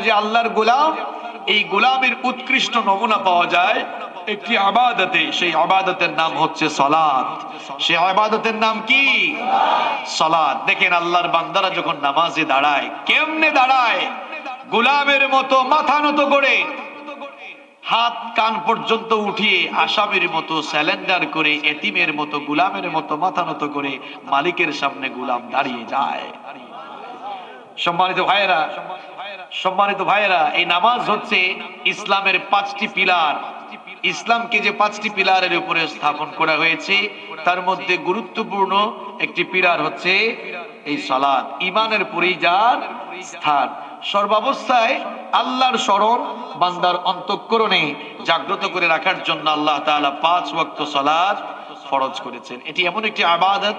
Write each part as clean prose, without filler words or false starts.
যে আল্লাহর গোলাম, এই গোলামের উৎকৃষ্ট নমুনা পাওয়া যায় একটি ইবাদতে। সেই ইবাদতের নাম হচ্ছে সালাত। সেই ইবাদতের নাম কি? সালাত। দেখেন আল্লাহর বান্দারা যখন নামাজে দাঁড়ায়, কেমনে দাঁড়ায়? গোলামের মতো মাথা নত করে, হাত কান পর্যন্ত উঠিয়ে, আসামির মতো স্যালেন্ডার করে, এতিমের মতো গোলামের মতো মাথা নত করে মালিকের সামনে গোলাম দাঁড়িয়ে যায়। সম্মানিত ভাইয়েরা, এই নামাজ হচ্ছে ইসলামের 5টি পিলার। ইসলামকে যে 5টি পিলারের উপরে স্থাপন করা হয়েছে, তার মধ্যে গুরুত্বপূর্ণ একটি পিলার হচ্ছে এই সালাত। ঈমানের পরিযার স্থান। সর্বাবস্থায় আল্লাহর স্মরণ বান্দার অন্তঃকরণে জাগ্রত করে রাখার জন্য আল্লাহ তাআলা 5 ওয়াক্ত সালাত ফরজ করেছেন। এটি এমন একটি ইবাদত,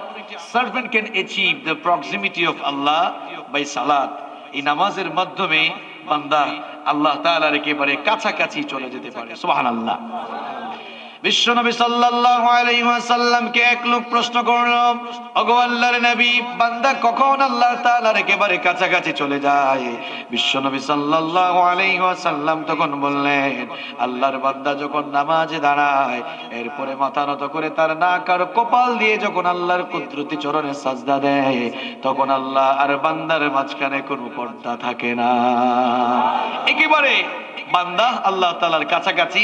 servant can achieve the proximity of Allah by সালাত। এই নামাজের মাধ্যমে বান্দা আল্লাহ তাআলার একেবারে কাছাকাছি চলে যেতে পারে। সুবহানাল্লাহ। বিশ্বনবী সাল্লাল্লাহু আলাইহি ওয়াসাল্লামকে এক লোক প্রশ্ন করলো, ওগো আল্লাহর নবী, বান্দা কখন আল্লাহ তাআলার একেবারে কাছাকাছি চলে যায়? বিশ্বনবী সাল্লাল্লাহু আলাইহি ওয়াসাল্লাম তখন বললেন, আল্লাহর বান্দা যখন নামাজে দাঁড়ায়, এরপরে মাথা নত করে তার নাক আর কপাল দিয়ে যখন আল্লাহর কুদরতি চরণে সাজদা দেয়, তখন আল্লাহ আর বান্দার মাঝখানে কোনো পর্দা থাকে না। একেবারে বান্দা আল্লাহ তাআলার কাছাকাছি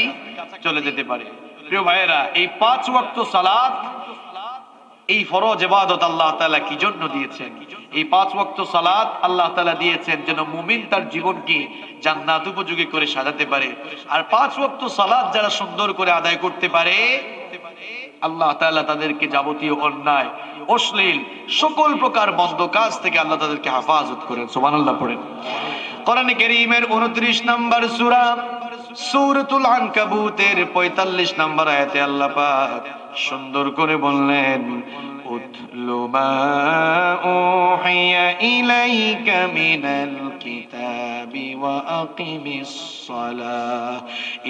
চলে যেতে পারে। প্রিয় ভাইয়েরা, এই 5 ওয়াক্ত সালাত, এই ফরজ ইবাদত আল্লাহ তাআলা কি জন্য দিয়েছেন? এই 5 ওয়াক্ত সালাত আল্লাহ তাআলা দিয়েছেন যেন মুমিন তার জীবনকে জান্নাত উপযোগী করে সাজাতে পারে। আর 5 ওয়াক্ত সালাত যারা সুন্দর করে আদায় করতে পারে, আল্লাহ তাআলা তাদেরকে যাবতীয় অন্যায়, অশ্লীল সকল প্রকার মন্দ কাজ থেকে আল্লাহ তাদেরকে হেফাজত করেন। সুবহানাল্লাহ পড়েন। কোরআনে কারীমের 29 নম্বর সূরা সূরাতুল আনকাবুতের 45 নম্বর আয়াতে আল্লাহ পাক সুন্দর করে বললেন, উতলু মা উহিয়া ইলাইকা মিনাল কিতাবি ওয়া আকিমিস সালাহ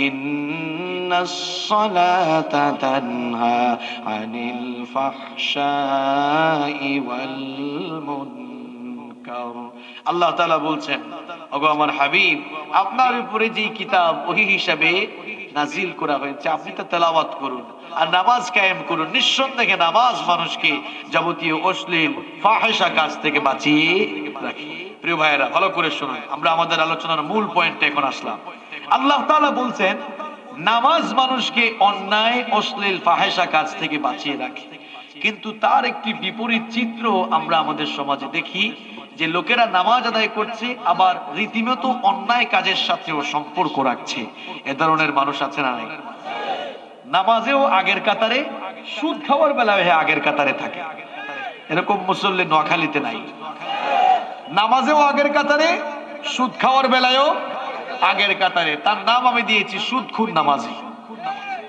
ইন্নাস সালাতা তানহা আনিল ফাহশাই ওয়াল মুনকার। আল্লাহ তাআলা বলছেন, ওগো আমার হাবিব, আপনার উপরে যে কিতাব ওহী হিসাবে নাজিল করা হয়েছে, আপনি তা তেলাওয়াত করুন আর নামাজ কায়েম করুন। নিঃসন্দেহে নামাজ মানুষকে যাবতীয় অশ্লীল ফাহিশা কাজ থেকে বাঁচিয়ে রাখে। প্রিয় ভাইয়েরা, ভালো করে শুনুন, আমরা আমাদের আলোচনার মূল পয়েন্টে এখন আসলাম। আল্লাহ তাআলা বলছেন নামাজ মানুষকে অন্যায়, অশ্লীল, ফাহিশা কাজ থেকে বাঁচিয়ে রাখে। কিন্তু তার একটি বিপরীত চিত্র আমরা আমাদের সমাজে দেখি, যে লোকেরা নামাজ আদায় করছে আবার রীতিমতো অন্যায় কাজের সাথেও সম্পর্ক রাখছে। এ ধরনের মানুষ আছে না নাই? নামাজেও আগের কাতারে, সুদ খাওয়ার বেলায় আগের কাতারে থাকে। এরকম মুসল্লি নোয়াখালীতে নাই। নামাজেও আগের কাতারে, সুদ খাওয়ার বেলায়ও আগের কাতারে। তার নাম আমি দিয়েছি সুদখোর নামাজি।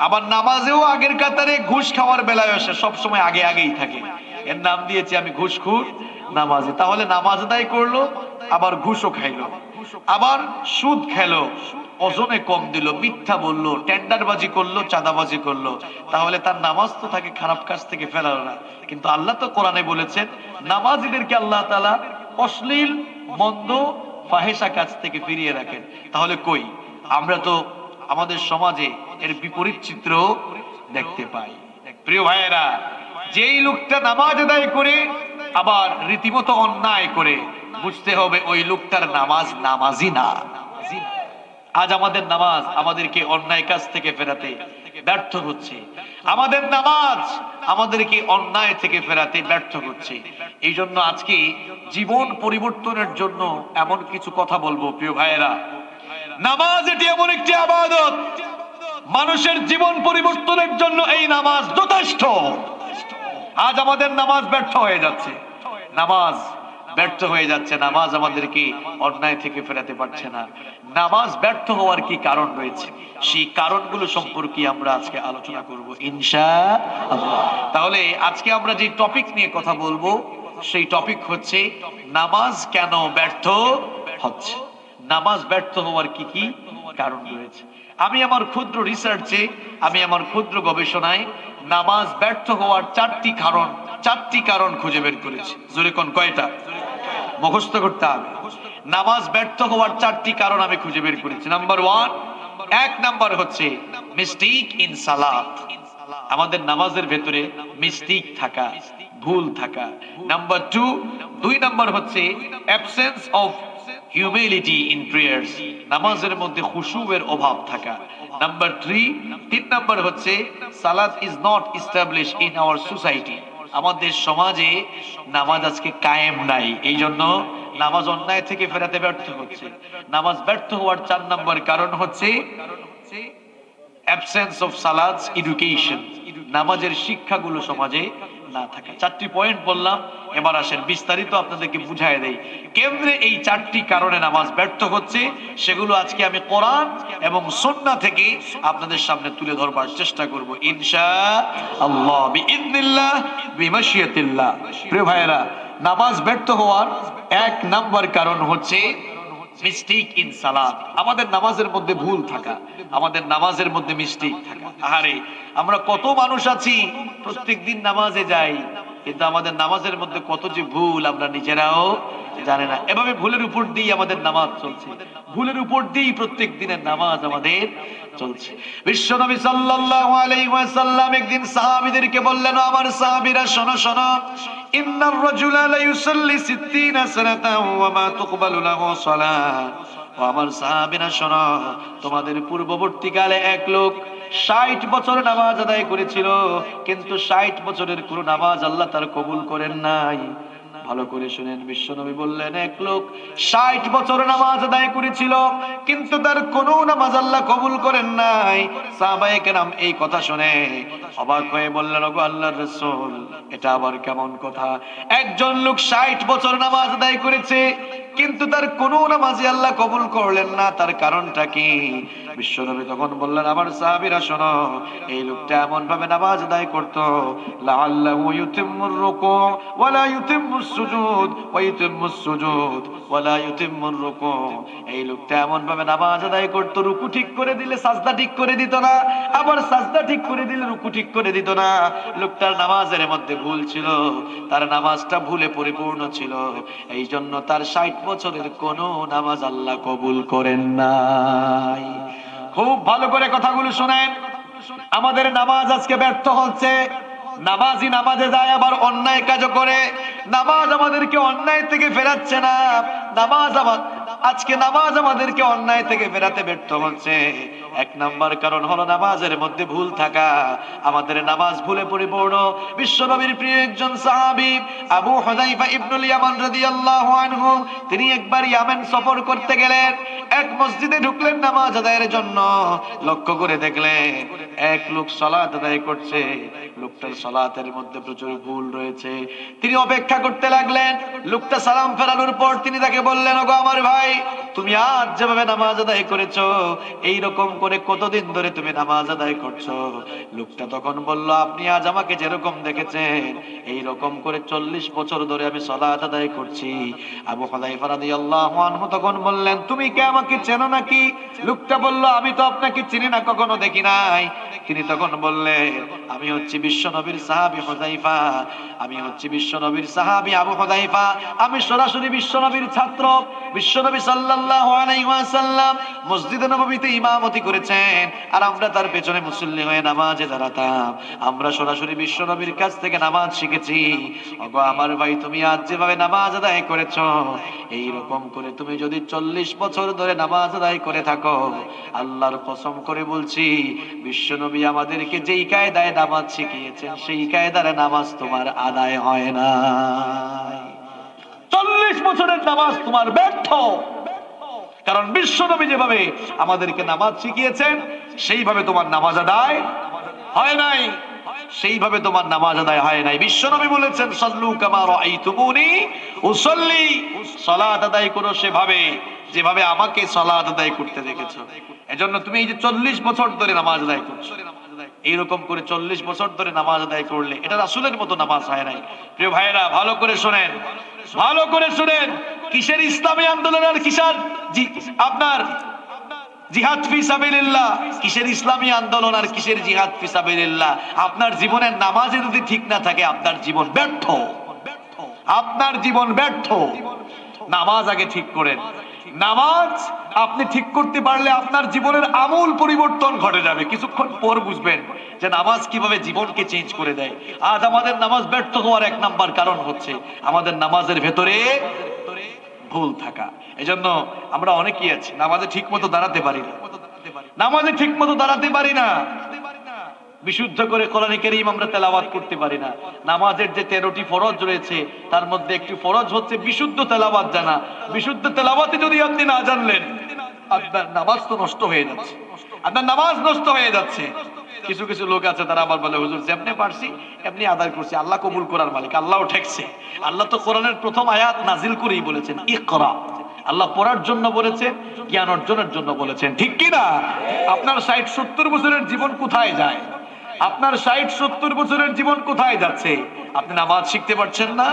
আবার নামাজেও আগের কাতারে, ঘুষ খাওয়ার বেলায়ও সে সবসময় আগে আগেই থাকে। এর নাম দিয়েছি আমি ঘুষখোর নামাজি। তাহলে নামাজ আদায় করলো, আবার ঘুষও খাইলো, আবার সুদ খেলো, ওজনে কম দিল, মিথ্যা বললো, টেন্ডারবাজি করলো, চাঁদাবাজি করলো। তাহলে তার নামাজ তো তাকে খারাপ কাজ থেকে ফেরালো না। কিন্তু আল্লাহ তো কোরআনে বলেছেন নামাজীদেরকে আল্লাহ তাআলা অশ্লীল, মন্দ, ফাহিশা কাজ থেকে ফিরিয়ে রাখেন। তাহলে কই, আমরা তো আমাদের সমাজে এর বিপরীত চিত্র দেখতে পাই। প্রিয় ভাইয়েরা, যেই লোকটা নামাজ আদায় করে আবার রীতিমতো অন্যায় করে, বুঝতে হবে ওই লোকটার নামাজ নামাজি না। আজ আমাদের নামাজ আমাদেরকে অন্যায় কাজ থেকে ফেরাতে ব্যর্থ হচ্ছে। আমাদের নামাজ আমাদেরকে অন্যায় থেকে ফেরাতে ব্যর্থ হচ্ছে। এই জন্য আজকে জীবন পরিবর্তনের জন্য এমন কিছু কথা বলবো। প্রিয় ভাইয়েরা, নামাজ এটি এমন একটি ইবাদত, মানুষের জীবন পরিবর্তনের জন্য এই নামাজ যথেষ্ট। আজ আমাদের নামাজ ব্যর্থ হয়ে যাচ্ছে, নামাজ ব্যর্থ হয়ে যাচ্ছে। নামাজ আমাদেরকে অন্যায় থেকে ফেরাতে পারছে না। নামাজ ব্যর্থ হওয়ার কি কারণ রয়েছে, সেই কারণগুলো সম্পর্কে আমরা আজকে আলোচনা করব ইনশাআল্লাহ। তাহলে আজকে আমরা যে টপিক নিয়ে কথা বলবো, সেই টপিক হচ্ছে নামাজ কেন ব্যর্থ হচ্ছে, নামাজ ব্যর্থ হওয়ার কি কি কারণ রয়েছে। আমি আমার ক্ষুদ্র রিসার্চে, আমি আমার ক্ষুদ্র গবেষণায় নামাজ ব্যর্থ হওয়ার 4টি কারণ খুঁজে বের করেছি। জোরে কোন কয়টা? মুখস্থ করতে হবে। নামাজ ব্যর্থ হওয়ার 4টি কারণ আমি খুঁজে বের করেছি। নাম্বার 1, এক নাম্বার হচ্ছে মিস্টেক ইন সালাত। আমাদের নামাজের ভেতরে মিস্টেক থাকা, ভুল থাকা। নাম্বার 2, 2 নাম্বার হচ্ছে absence of humility in prayers, নামাজের মধ্যে খুশুয়ের অভাব থাকা। নাম্বার 3, 3 নাম্বার হচ্ছে সালাত is not establish in our society, আমাদের সমাজে নামাজ আজকে কায়েম নাই, এই জন্য নামাজ অন্যায় থেকে ফেরাতে ব্যর্থ হচ্ছে। নামাজ ব্যর্থ হওয়ার 4 নাম্বার কারণ হচ্ছে অ্যাবসেন্স অফ সালাত এডুকেশন, নামাজের শিক্ষাগুলো সমাজে না থাকা। 4টি পয়েন্ট বললাম, এবার আসেন বিস্তারিত আপনাদেরকে বুঝায় দেই কেন্দ্রে এই 4টি কারণে নামাজ ব্যর্থ হচ্ছে, সেগুলো আজকে আমি কোরআন এবং সুন্নাহ থেকে আপনাদের সামনে তুলে ধরবার চেষ্টা করব ইনশাআল্লাহ বিইذنিল্লাহ বিমাশিয়াতিল্লাহ। প্রিয় ভাইয়েরা, নামাজ ব্যর্থ হওয়ার 1 নাম্বার কারণ হচ্ছে মিস্টেক ইন সালাত, আমাদের নামাজের মধ্যে ভুল থাকা, আমাদের নামাজের মধ্যে মিস্টেক থাকা। আহারে, আমরা কত মানুষ আছি প্রত্যেকদিন নামাজে যাই, কিন্তু আমাদের নামাজের মধ্যে কত যে ভুল আমরা নিজেরাও জানি না। এভাবে ভুলের উপর দিয়ে আমাদের নামাজ চলছে, ভুলের উপর দিয়ে প্রত্যেক দিনের নামাজ আমাদের চলছে। বিশ্বনবী সাল্লাল্লাহু আলাইহি ওয়াসাল্লাম একদিন সাহাবীদেরকে বললেন, আমার সাহাবীরা শোনো শোনো, ইন্নার রাজুলা লা ইউসাল্লি 60 সানাতান ওয়া মা তুকবালু লাহু সালাত। ও আমার সাহাবীরা শোনো, তোমাদের পূর্ববর্তীকালে এক লোক 60 বছর নামাজ আদায় করেছিল, কিন্তু 60 বছরের কোনো নামাজ আল্লাহ তার কবুল করেন নাই। ভালো করে শুনেন, বিশ্বনবী বললেন এক লোক 60 বছর নামাজ আদায় করেছিল, কিন্তু তার কোনো নামাজ আল্লাহ কবুল করেন নাই। সাহাবায়ে কেরাম এই কথা শুনে অবাক হয়ে বললেন, ওগো আল্লাহর রাসূল, এটা আবার কেমন কথা? একজন লোক 60 বছর নামাজ আদায় করেছে, কিন্তু তার কোনো নামাজই আল্লাহ কবুল করলেন না, তার কারণটা কি? বিশ্বনবী তখন বললেন, আমার সাহাবীরা শোনো, এই লোকটা এমন ভাবে নামাজ আদায় করত, লাআল্লাহু ইউতিম্মুর রুকু ওয়া লা ইউতিম্মুস সুজুদ ওয়া ইউতিম্মুস সুজুদ ওয়া লা ইউতিম্মুর রুকু। এই লোকটা এমন ভাবে নামাজ আদায় করত, রুকু ঠিক করে দিলে সাজদা ঠিক করে দিত না, আবার সাজদা ঠিক করে দিলে রুকু ঠিক করে দিত না। লোকটার নামাজের মধ্যে ভুল ছিল, তার নামাজটা ভুলে পরিপূর্ণ ছিল, এই জন্য তার 60 বছরের কোনো নামাজ আল্লাহ কবুল করেন নাই। খুব ভালো করে কথাগুলো শুনেন, আমাদের নামাজ আজকে ব্যর্থ হচ্ছে। নামাজি নামাজে যায় আবার অন্যায় কাজ করে, নামাজ আমাদেরকে অন্যায় থেকে ফেরাচ্ছে না। আজকে নামাজ আমাদেরকে অন্যায় থেকে ফেরাতে ব্যর্থ হচ্ছে। 1 নাম্বার কারণ হলো নামাজের মধ্যে ভুল থাকা, আমাদের নামাজ ভুলে পরিপূর্ণ। বিশ্বনবীর প্রিয় একজন সাহাবী আবু হুযায়ফা ইবনুল ইয়ামান রাদিয়াল্লাহু আনহু, তিনি একবার ইয়ামেন সফর করতে গেলেন। এক মসজিদে ঢুকলেন নামাজ আদায়ের জন্য, লক্ষ্য করে দেখলেন এক লোক সালাত আদায় করছে, লোকটার সালাতের মধ্যে প্রচুর ভুল রয়েছে। তিনি অপেক্ষা করতে লাগলেন, লোকটা সালাম ফেরানোর পর তিনি তাকে বললেন, ওগো আমার ভাই, তুমি আজ যেভাবে নামাজ আদায় করেছো, এই রকম করে কতদিন ধরে তুমি নামাজ আদায় করছো? লোকটা তখন বলল, আপনি আজ আমাকে যেরকম দেখেছেন, এই রকম করে 40 বছর ধরে আমি সালাত আদায় করছি। আবু হুযায়ফা রাদিয়াল্লাহু আনহু তখন বললেন, তুমি কি আমাকে চেনো নাকি? লোকটা বলল, আমি তো আপনাকে চিনি না, কখনো দেখি নাই। তিনি তখন বললেন, আমি হচ্ছি বিশ্বনবীর সাহাবী হুযায়ফা, আমি হচ্ছি বিশ্বনবীর সাহাবী আবু হুযায়ফা, আমি সরাসরি বিশ্বনবীর ছাত্র। বিশ্বনবী সাল্লাল্লাহু আলাইহি ওয়াসাল্লাম মসজিদে নববীতে ইমামতি করেছেন, আর আমরা তার পেছনে মুসল্লি হয়ে নামাজে দাঁড়াতাম। আমরা সরাসরি বিশ্বনবীর কাছ থেকে নামাজ শিখেছি। ওগো আমার ভাই, তুমি আজ যেভাবে নামাজ আদায় করেছো, এই রকম করে তুমি যদি 40 বছর ধরে নামাজ আদায় করে থাকো, আল্লাহর কসম করে বলছি, বিশ্বনবী আমাদেরকে যেই কায়দায় নামাজ শিখিয়েছেন, সেই কায়দার নামাজ তোমার আদায় হয় না। 40 বছরের নামাজ তোমার ব্যর্থ, কারণ বিশ্বনবী যেভাবে আমাদেরকে নামাজ শিখিয়েছেন, সেইভাবে তোমার নামাজ আদায় হয় নাই, সেইভাবে তোমার নামাজ আদায় হয় নাই। বিশ্বনবী বলেছেন, সাল্লু কামা রাআইতুমুনি উসাল্লি, সালাত আদায় করো সেভাবে যেভাবে আমাকে সালাত আদায় করতে দেখেছো। এজন্য তুমি এই যে 40 বছর ধরে নামাজ আদায় করছো, এইরকম করে 40 বছর ধরে নামাজ আদায় করলে এটা রাসূলের মতো নামাজ হয় নাই। প্রিয় ভাইরা, ভালো করে শুনেন, ভালো করে শুনেন, কিসের ইসলামী আন্দোলন আর কিসের আপনার জিহাদ ফি সাবিলিল্লাহ, কিসের ইসলামী আন্দোলন আর কিসের জিহাদ ফি সাবিলিল্লাহ? আপনার জীবনের নামাজে যদি ঠিক না থাকে, আপনার জীবন ব্যর্থ। আপনার জীবন ব্যর্থ। নামাজ আগে ঠিক করেন। নামাজ আপনি ঠিক করতে পারলে আপনার জীবনের আমূল পরিবর্তন ঘটে যাবে। কিছুক্ষণ পর বুঝবেন যে নামাজ কিভাবে জীবনকে চেঞ্জ করে দেয়। আজ আমাদের নামাজ ব্যর্থ হওয়ার এক নাম্বার কারণ হচ্ছে আমাদের নামাজের ভেতরে ভুল থাকা। এজন্য আমরা অনেকেই আছি নামাজে ঠিক মতো দাঁড়াতে পারি না, নামাজে ঠিক মতো দাঁড়াতে পারি না, বিশুদ্ধ করে কোরআন কারীম আমরা তেলাওয়াত করতে পারি না। নামাজের যে 13টি ফরজ রয়েছে তার মধ্যে একটি ফরজ হচ্ছে বিশুদ্ধ তেলাওয়াত জানা। বিশুদ্ধ তেলাওয়াতে যদি আপনি না জানলেন আপনার নামাজ তো নষ্ট হয়ে যাচ্ছে, আপনার নামাজ নষ্ট হয়ে যাচ্ছে। কিছু কিছু লোক আছে তারা আবার বলে হুজুর যেমনি পারছি এমনি আদায় করছি, আল্লাহ কবুল করার মালিক, আল্লাহও ঠেকছে। আল্লাহ তো কোরআনের প্রথম আয়াত নাজিল করেই বলেছেন ইকরা। আল্লাহ পড়ার জন্য বলেছেন, জ্ঞান অর্জনের জন্য বলেছেন, ঠিক কি না? আপনার 60-70 বছরের জীবন কোথায় যায়? আপনার 60-70 বছরের জীবন কোথায় যাচ্ছে? আপনি নামাজ শিখতে পারছেন না।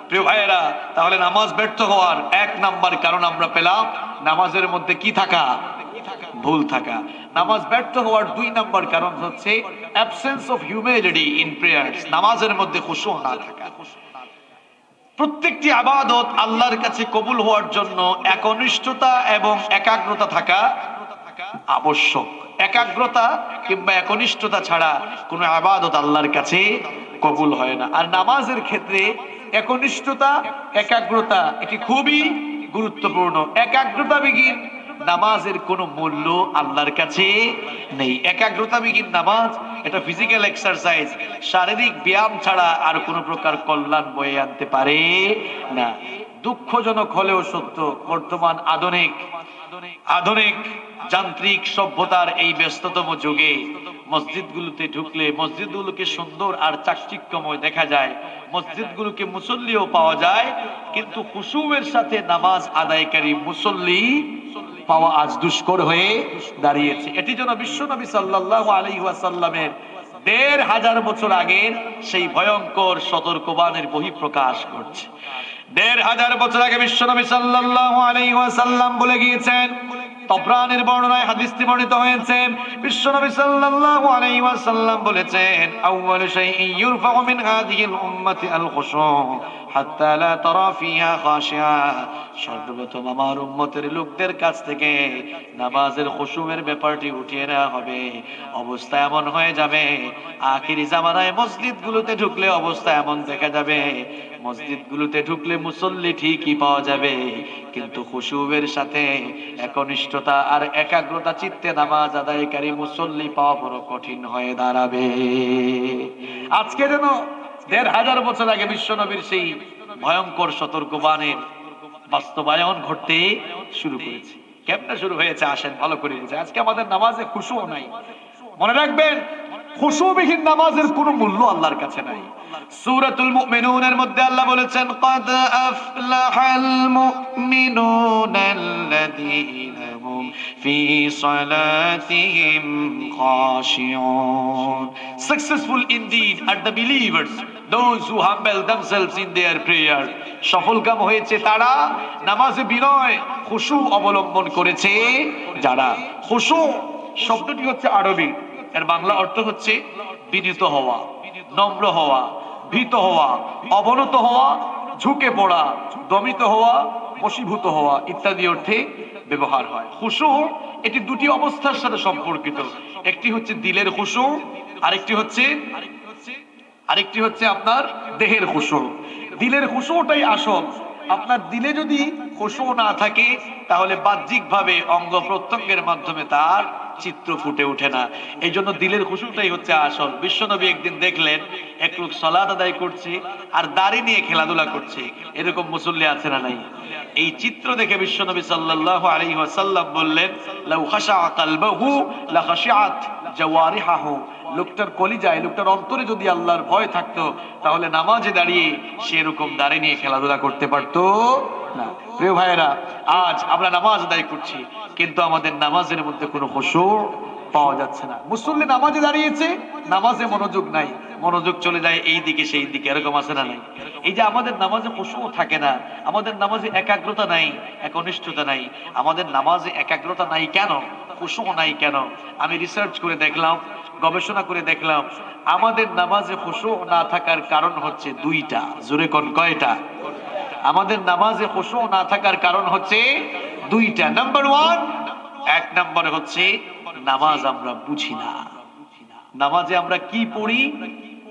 প্রিয় ভাইয়েরা, তাহলে নামাজ ব্যর্থ হওয়ার এক নাম্বার কারণ আমরা পেলাম নামাজের মধ্যে কি থাকা? ভুল থাকা। নামাজ ব্যর্থ হওয়ার 2 নাম্বার কারণ হচ্ছে absence of humanity in prayers. নামাজের মধ্যে খুশু না থাকা। প্রত্যেকটি ইবাদত আল্লাহর কাছে কবুল হওয়ার জন্য একনিষ্ঠতা এবং একাগ্রতা থাকা আবশ্যক। একাগ্রতা কিংবা একনিষ্ঠতা ছাড়া কোনো ইবাদত আল্লাহর কাছে কবুল হয় না। আর নামাজের ক্ষেত্রে একনিষ্ঠতা একাগ্রতা এটি খুবই গুরুত্বপূর্ণ। একাগ্রতা বিহীন নামাজের কোনো মূল্য আল্লাহর কাছে নেই। একাগ্রতা বিহীন নামাজ এটা ফিজিক্যাল এক্সারসাইজ, শারীরিক ব্যায়াম ছাড়া আর কোনো প্রকার কল্যাণ বয়ে আনতে পারে না। দুঃখজনক হলেও সত্য, বর্তমান আধুনিক যান্ত্রিক সভ্যতার এই ব্যস্ততম যুগে মসজিদগুলোতে ঢুকলে মসজিদগুলোকে সুন্দর আর চাকচিক্যময় দেখা যায়, মসজিদগুলোকে মুসল্লিও পাওয়া যায়, কিন্তু খুশুয়ের সাথে নামাজ আদায়কারী মুসল্লি পাওয়া আজ দুষ্কর হয়ে দাঁড়িয়েছে। এটি যেন বিশ্বনবী সাল্লাল্লাহু আলাইহি ওয়াসাল্লামের 1500 বছর আগের সেই ভয়ঙ্কর সতর্কবাণীর বহিঃপ্রকাশ করছে। 1500 বছর আগে বিশ্বনবী সাল্লাল্লাহু আলাইহি ওয়াসাল্লাম বলে গিয়েছেন, তবরানীর বর্ণনায় হাদিসটি বর্ণিত হয়েছে, বিশ্বনবী সাল্লাল্লাহু আলাইহি ওয়াসাল্লাম বলেছেন, আউয়ালু শাইইন ইউরফাউ মিন হাযিহিল উম্মতি আল খুশু হাত্তা লা তারা ফিহা খাশিয়া। সর্বপ্রথম আমার উম্মতের লোকদের কাছ থেকে নামাজের খুশুয়ের ব্যাপারটি উঠিয়ে নেওয়া হবে। অবস্থা এমন হয়ে যাবে, আখিরি জামানায় মসজিদগুলোতে ঢুকলে অবস্থা এমন দেখা যাবে, মসজিদগুলোতে ঢুকলে মুসল্লি ঠিকই পাওয়া যাবে, কিন্তু খুশুয়ের সাথে একনিষ্ঠতা আর একাগ্রতা চিত্তে নামাজ আদায়কারী মুসল্লি পাওয়া বড় কঠিন হয়ে দাঁড়াবে। আজকে যেন 1500 বছর আগে বিশ্বনবীর সেই ভয়ঙ্কর সতর্কবাণীর বাস্তবায়ন ঘটতে শুরু করেছে। কেমনে শুরু হয়েছে আসেন ভালো করে বুঝে। আজকে আমাদের নামাজে খুশুও নাই। মনে রাখবেন, খুশুবিহীন নামাজের কোনো মূল্য আল্লাহর কাছে নাই। সূরাতুল মুমিনুনের মধ্যে আল্লাহ বলেছেন, ক্বাদ আফলাহাল মুমিনুনাল্লাযীনা হুম ফি সালাতিহিম খাশিউন। Successful indeed are the believers, those who humble themselves in their prayer. সফলকাম হয়েছে তারা নামাজে বিনয় খুশু অবলম্বন করেছে যারা। খুশু শব্দটি হচ্ছে আরবি, এর বাংলা অর্থ হচ্ছে বিনীত হওয়া, নম্র হওয়া, ভীত হওয়া, অবনত হওয়া, ঝুঁকে পড়া, দমিত হওয়া, বশীভূত হওয়া ইত্যাদি অর্থে ব্যবহার হয়। খুশু এটি 2টি অবস্থার সাথে সম্পর্কিত। একটি হচ্ছে দিলের খুশু, আরেকটি হচ্ছে আপনার দেহের খুশু। দিলের খুশুটাই আসল। আপনার দিলে যদি খুশু না থাকে তাহলে বাহ্যিকভাবে অঙ্গ প্রত্যঙ্গের মাধ্যমে তার চিত্র ফুটে ওঠে না। এই জন্য দিলের খুশুটাই হচ্ছে আসল। বিশ্বনবী একদিন দেখলেন এক লোক সালাত আদায় করছে আর দাড়ি নিয়ে খেলাধুলা করছে। এরকম মুসল্লি আছে না নাই? এই চিত্র দেখে বিশ্বনবী সাল্লাল্লাহু আলাইহি ওয়াসাল্লাম বললেন, লাউ খাশাআ কালবহু লা খাশিআত জাওয়ারিহু। লোকটার কলিজায়, লোকটার অন্তরে যদি আল্লাহর ভয় থাকতো তাহলে নামাজে দাঁড়িয়ে সে এরকম দাড়ি নিয়ে খেলাধুলা করতে পারতো না। প্রিয় ভাইয়েরা, আজ আমরা নামাজ আদায় করছি কিন্তু আমাদের নামাজের মধ্যে কোনো খুশু পাওয়া যাচ্ছে না। মুসল্লি নামাজে দাঁড়িয়েছে, নামাজে মনোযোগ নাই, মনোযোগ চলে যায় এই দিকে সেই দিকে, এরকম আছে না নাই? এই যে আমাদের নামাজে খুশু থাকে না, আমাদের নামাজে একাগ্রতা নাই, একনিষ্ঠতা নাই। আমাদের নামাজে একাগ্রতা নাই কেন, খুশু নাই কেন? আমি রিসার্চ করে দেখলাম, গবেষণা করে দেখলাম, আমাদের নামাজে খুশু না থাকার কারণ হচ্ছে দুইটা। জোরে কোন কয়টা? আমাদের নামাজে খুশু না থাকার কারণ হচ্ছে দুইটা। নাম্বার ওয়ান, এক নম্বরে হচ্ছে নামাজ আমরা বুঝি না। নামাজে আমরা কি পড়ি,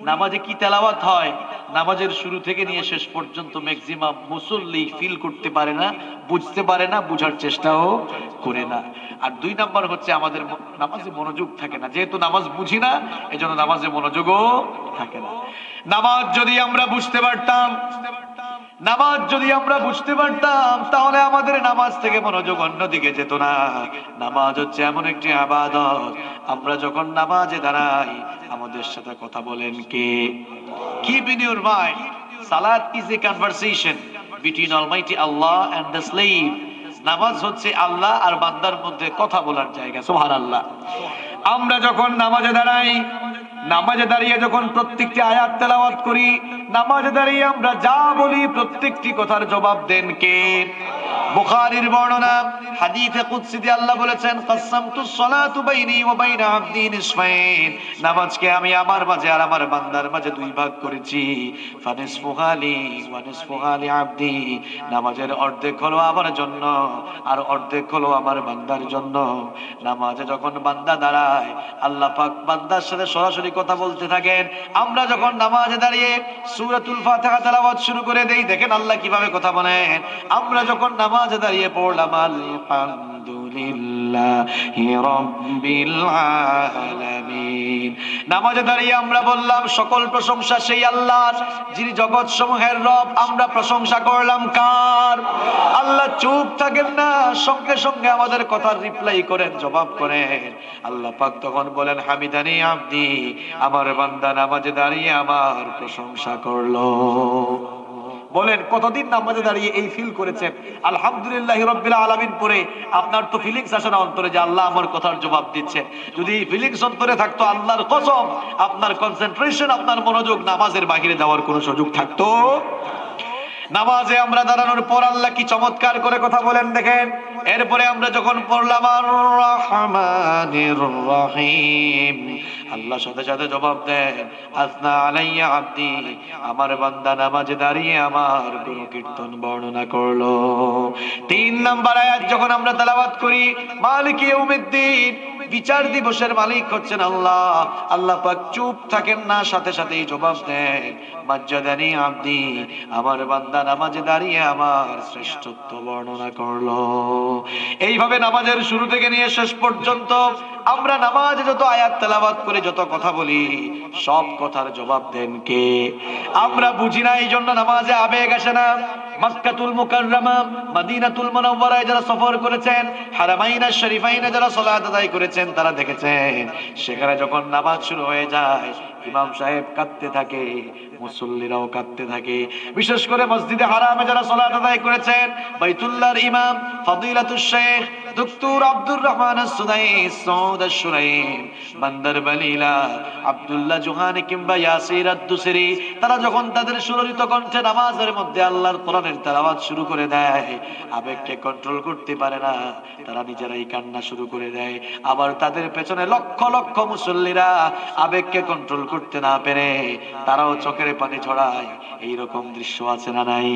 নামাজে কি তেলাওয়াত হয়, নামাজের শুরু থেকে নিয়ে শেষ পর্যন্ত ম্যাক্সিমাম মুসল্লি ফিল করতে পারে না, বুঝতে পারে না, বুঝার চেষ্টাও করে না। আর দুই নাম্বার হচ্ছে আমাদের নামাজে মনোযোগ থাকে না। যেহেতু নামাজ বুঝি না, এজন্য নামাজে মনোযোগও থাকে না। নামাজ যদি আমরা বুঝতে পারতাম, নামাজ যদি আমরা বুঝতে পারতাম, তাহলে আমাদের নামাজ থেকে মনোযোগ অন্যদিকে যেত না। নামাজ হচ্ছে এমন একটি ইবাদত, আমরা যখন নামাজে দাঁড়াই আমাদের সাথে কথা বলেন কে? Keep in your mind, salat is a conversation between Almighty Allah and the slave. নামাজ হচ্ছে আল্লাহ আর বান্দার মধ্যে কথা বলার জায়গা। সুবহানাল্লাহ। আমরা যখন নামাজে দাঁড়াই, নামাজে দাঁড়িয়ে যখন প্রত্যেকটি আয়াত তেলাওয়াত করি, নামাজে দাঁড়িয়ে আমরা যা বলি প্রত্যেকটি কথার জবাব দেন কে? বুখারীর বর্ণনা, হাদিসে কুদসিতে আল্লাহ বলেছেন, কাসসামতুস সালাতু বাইনি ওয়া বাইনা আবদি নিসফাইন, নামাজকে আমি আমার মাঝে আর আমার বান্দার মাঝে দুই ভাগ করেছি। ফানিসফুহা লি ওয়া নিসফুহা লি আবদি, নামাজের অর্ধেক হলো আমার জন্য আর অর্ধেক হলো আমার বান্দার জন্য। নামাজে যখন বান্দা দাঁড়ায়, আল্লাহ পাক বান্দার সাথে সরাসরি কথা বলতে থাকেন। আমরা যখন নামাজে দাঁড়িয়ে সূরাতুল ফাতিহা তেলাওয়াত শুরু করে দেই, দেখেন আল্লাহ কিভাবে কথা বলেন। আমরা যখন নামাজে দাঁড়িয়ে পড়লাম আলহামদুলিল্লাহি রাব্বিল আলামিন, নামাজে দাঁড়িয়ে আমরা বললাম সকল প্রশংসা সেই আল্লাহর যিনি জগৎ সমূহের রব। আমরা প্রশংসা করলাম কার? আল্লাহ চুপ থাকেন না, সঙ্গে সঙ্গে আমাদের কথার রিপ্লাই করেন, জবাব করেন। আল্লাহ পাক তখন বলেন হামিদানি আবদি, আমার বান্দা নামাজে দাঁড়িয়ে আমার প্রশংসা করলো। বলেন কতদিন নামাজে দাঁড়িয়ে এই ফিল করেছেন আলহামদুলিল্লাহি রাব্বিল আলামিন পরে? আপনার তো ফিলিংস আসে না অন্তরে যে আল্লাহ আমার কথার জবাব দিচ্ছে। যদি এই ফিলিংস অন্তরে থাকতো, আল্লাহর কসম আপনার কনসেন্ট্রেশন, আপনার মনোযোগ নামাজের বাহিরে যাওয়ার কোনো সুযোগ থাকতো? নামাজে আমরা দাঁড়ানোর পর আল্লাহ কি চমৎকার করে কথা বলেন দেখেন। এরপরে আমরা যখন পড়লাম আর রহমানির রহিম, আল্লাহ সাথে সাথে জবাব দেন আসনা আলাইয়া আবদি, আমার বান্দা নামাজে দাঁড়িয়ে আমার গুণকীর্তন বর্ণনা করলো। 3 নাম্বার আয়াত যখন আমরা তেলাওয়াত করি, মালিকি ইয়াউমিদ্দিন, বিচার দিবসের মালিক হচ্ছেন আল্লাহ। আল্লাহ পাক চুপ থাকেন না, সাথে সাথেই জবাব দেন মাজ্জাদানি আবদি, আমার বান্দা নামাজে দাঁড়িয়ে আমার শ্রেষ্ঠত্ব বর্ণনা করলো। এইভাবে নামাজের শুরু থেকে নিয়ে শেষ পর্যন্ত আমরা নামাজে যত আয়াত তেলাওয়াত করে যত কথা বলি, সব কথার জবাব দেন কে? আমরা বুঝি না, এই জন্য নামাজে আবেগ আসে না। মক্কাতুল মুকাররমা, মদিনাতুল মুনাওয়ারায় যারা সফর করেছেন, হারামাইন শরীফাইনে যারা সালাত আদায় করেছেন, তারা দেখেছেন সেখানে যখন নামাজ শুরু হয়ে যায় ইমাম সাহেব কাঁদতে থাকে, মুসল্লিরাও কাঁদতে থাকে। বিশেষ করে মসজিদে হারামে যারা সালাত আদায় করেছেন, বাইতুল্লাহর ইমাম ফদিলাতুশ শেখ ডক্টর আব্দুর রহমান আস-সুদাইস, সৌদ আশ-শুরাইম, বান্দার বালিলা, আব্দুল্লাহ জোহানি কিংবা ইয়াসির আদ-দুসরি, তারা যখন তাদের সুরলিত কণ্ঠে নামাজের মধ্যে আল্লাহর কোরআনের তেলাওয়াত শুরু করে দেয়, আবেগকে কন্ট্রোল করতে পারে না, তারা নিজেরাই কান্না শুরু করে দেয়। আবার তাদের পেছনে লক্ষ লক্ষ মুসল্লিরা আবেগকে কন্ট্রোল করতে না পেরে তারাও চোখের পানি ঝরায়। এইরকম দৃশ্য আছে না নাই?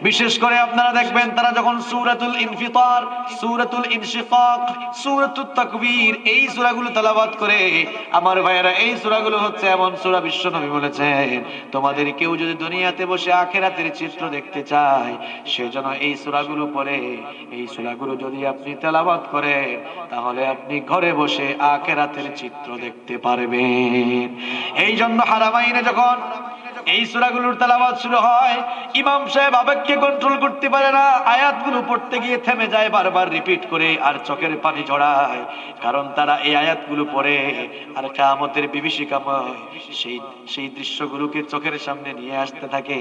বিশেষ করে আপনারা দেখবেন তারা যখন সূরাতুল ইনফিতার, সূরাতুল ইনশিকাক, সূরাতুত তাকবীর এই সূরাগুলো তেলাওয়াত করে, আমার ভাইয়েরা এই সূরাগুলো হচ্ছে এমন সূরা, বিশ্বনবী বলেছেন তোমাদের কেউ যদি দুনিয়াতে বসে আখিরাতের চিত্র দেখতে চায়, সেজন্য এই সূরাগুলো পড়ে, এই সূরাগুলো যদি আপনি তেলাওয়াত করেন, তাহলে আপনি ঘরে বসে আখিরাতের চিত্র দেখতে পারবেন। এই জন্য হারামাইনে যখন এই সূরাগুলোর তেলাওয়াত শুরু হয়, ইমাম সাহেব আবেগকে কন্ট্রোল করতে পারে না, আয়াতগুলো পড়তে গিয়ে থেমে যায়, বারবার রিপিট করে আর চোখের পানি ঝরায়। কারণ তারা এই আয়াতগুলো পড়ে আর কিয়ামতের বিভীষিকাময় সেই দৃশ্যগুলোকে চোখের সামনে নিয়ে আসতে থাকে।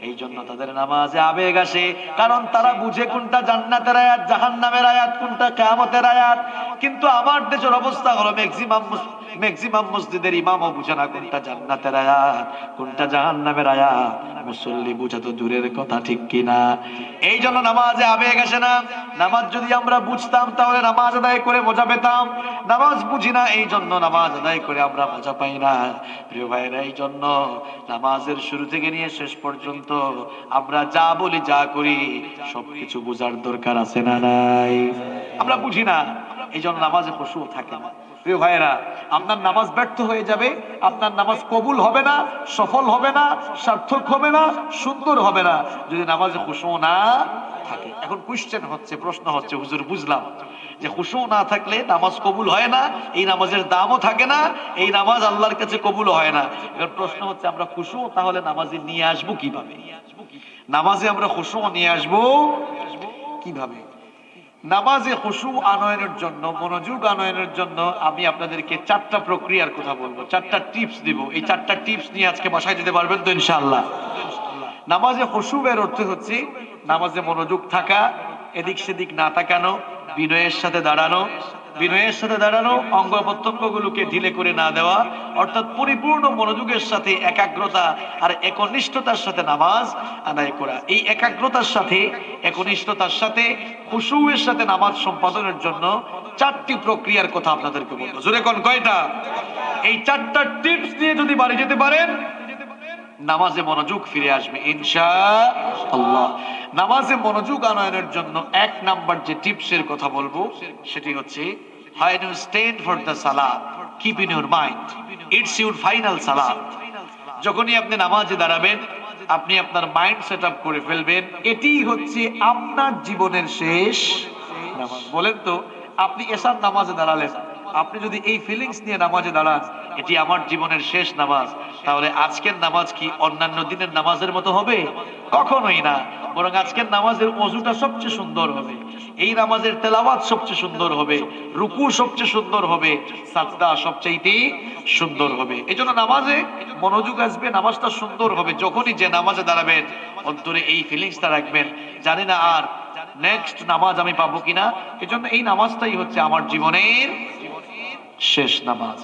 এই জন্য তাদের নামাজে আবেগ আসে, কারণ তারা বুঝে কোনটা জান্নাতের আয়াত, জাহান্নামের আয়াত, কোনটা কিয়ামতের আয়াত। কিন্তু আমার দেশের অবস্থা হলো ম্যাক্সিমাম ম্যাক্সিমাম মসজিদের ইমামও বুঝে না কোনটা জান্নাতের আয়াত কোনটা জাহান্নামের আয়াত। মুসল্লি বুঝা তো দূরের কথা, ঠিক কিনা? এই জন্য নামাজে আবেগ আসে না। নামাজ যদি আমরা বুঝতাম তাহলে নামাজ আদায় করে মজা পেতাম। নামাজ বুঝি না, এই জন্য নামাজ আদায় করে আমরা মজা পাই না। প্রিয় ভাইরা, এই জন্য নামাজের শুরু থেকে নিয়ে শেষ পর্যন্ত আমরা যা বলি যা করি সবকিছু বোঝার দরকার আছে না নাই? আমরা বুঝি না, এই জন্য নামাজে খুশু থাকে না। প্রিয় ভাইরা, আপনার নামাজ ব্যর্থ হয়ে যাবে, আপনার নামাজ কবুল হবে না, সফল হবে না, সার্থক হবে না, সুন্দর হবে না যদি নামাজে খুশু না থাকে। এখন কোশ্চেন হচ্ছে, প্রশ্ন হচ্ছে, হুজুর বুঝলাম যে খুশু না থাকলে নামাজ কবুল হয় না, এই নামাজের দামও থাকে না, এই নামাজ আল্লাহর কাছে কবুল হয় না। এখন প্রশ্ন হচ্ছে, আমরা খুশু তাহলে নামাজে নিয়ে আসবো কিভাবে? নামাজে আমরা খুশু নিয়ে আসবো কিভাবে? নামাজে খুশু আনয়নের জন্য, মনোযোগ আনয়নের জন্য আমি আপনাদেরকে 4টা প্রক্রিয়ার কথা বলবো, 4টা টিপস দিব। এই 4টা টিপস নিয়ে আজকে বাসায় যেতে পারবেন তো ইনশাআল্লাহ? নামাজে খুশু এর অর্থ হচ্ছে নামাজে মনোযোগ থাকা, এদিক সেদিক না তাকানো, বিনয়ের সাথে দাঁড়ানো, বিনয়ের সাথে দাঁড়ানো, অঙ্গ প্রত্যঙ্গগুলোকে ঢিলে করে না দেওয়া, অর্থাৎ পরিপূর্ণ মনোযোগের সাথে একাগ্রতা আর একনিষ্ঠতার সাথে নামাজ আদায় করা। এই একাগ্রতার সাথে, একনিষ্ঠতার সাথে, খুশুয়ের সাথে নামাজ সম্পাদনের জন্য 4টি প্রক্রিয়ার কথা আপনাদেরকে বলবো। জোরে কোন কয়টা? এই 4টা টিপস দিয়ে যদি বাড়ি যেতে পারেন, নামাজে মনোযোগ ফিরে আসবে ইনশাআল্লাহ। নামাজে মনোযোগ আনয়নের জন্য 1 নাম্বার যে টিপসের কথা বলবো সেটি হচ্ছে, when you stand for the salat, keep in your mind it's your final salat. যখনই আপনি নামাজে দাঁড়াবেন, আপনি আপনার মাইন্ড সেট আপ করে ফেলবেন এটি হচ্ছে আপনার জীবনের শেষ নামাজ। বলেন তো, আপনি এশার নামাজে দাঁড়ালেন, আপনি যদি এই ফিলিংস নিয়ে নামাজে দাঁড়ান এটি আমার জীবনের শেষ নামাজ, তাহলে আজকের নামাজ কি অন্যান্য দিনের নামাজের মতো হবে? কখনোই না। বরং আজকের নামাজের ওযুটা সবচেয়ে সুন্দর হবে, এই নামাজের তেলাওয়াত সবচেয়ে সুন্দর হবে, রুকু সবচেয়ে সুন্দর হবে, সাজদা সবচেয়ে সুন্দর হবে। এই জন্য নামাজে মনোযোগ আসবে, নামাজটা সুন্দর হবে। যখনই যে নামাজে দাঁড়াবেন অন্তরে এই ফিলিংসটা রাখবেন, জানি না আর নেক্সট নামাজ আমি পাবো কিনা, এজন্য এই নামাজটাই হচ্ছে আমার জীবনের শেষ নামাজ।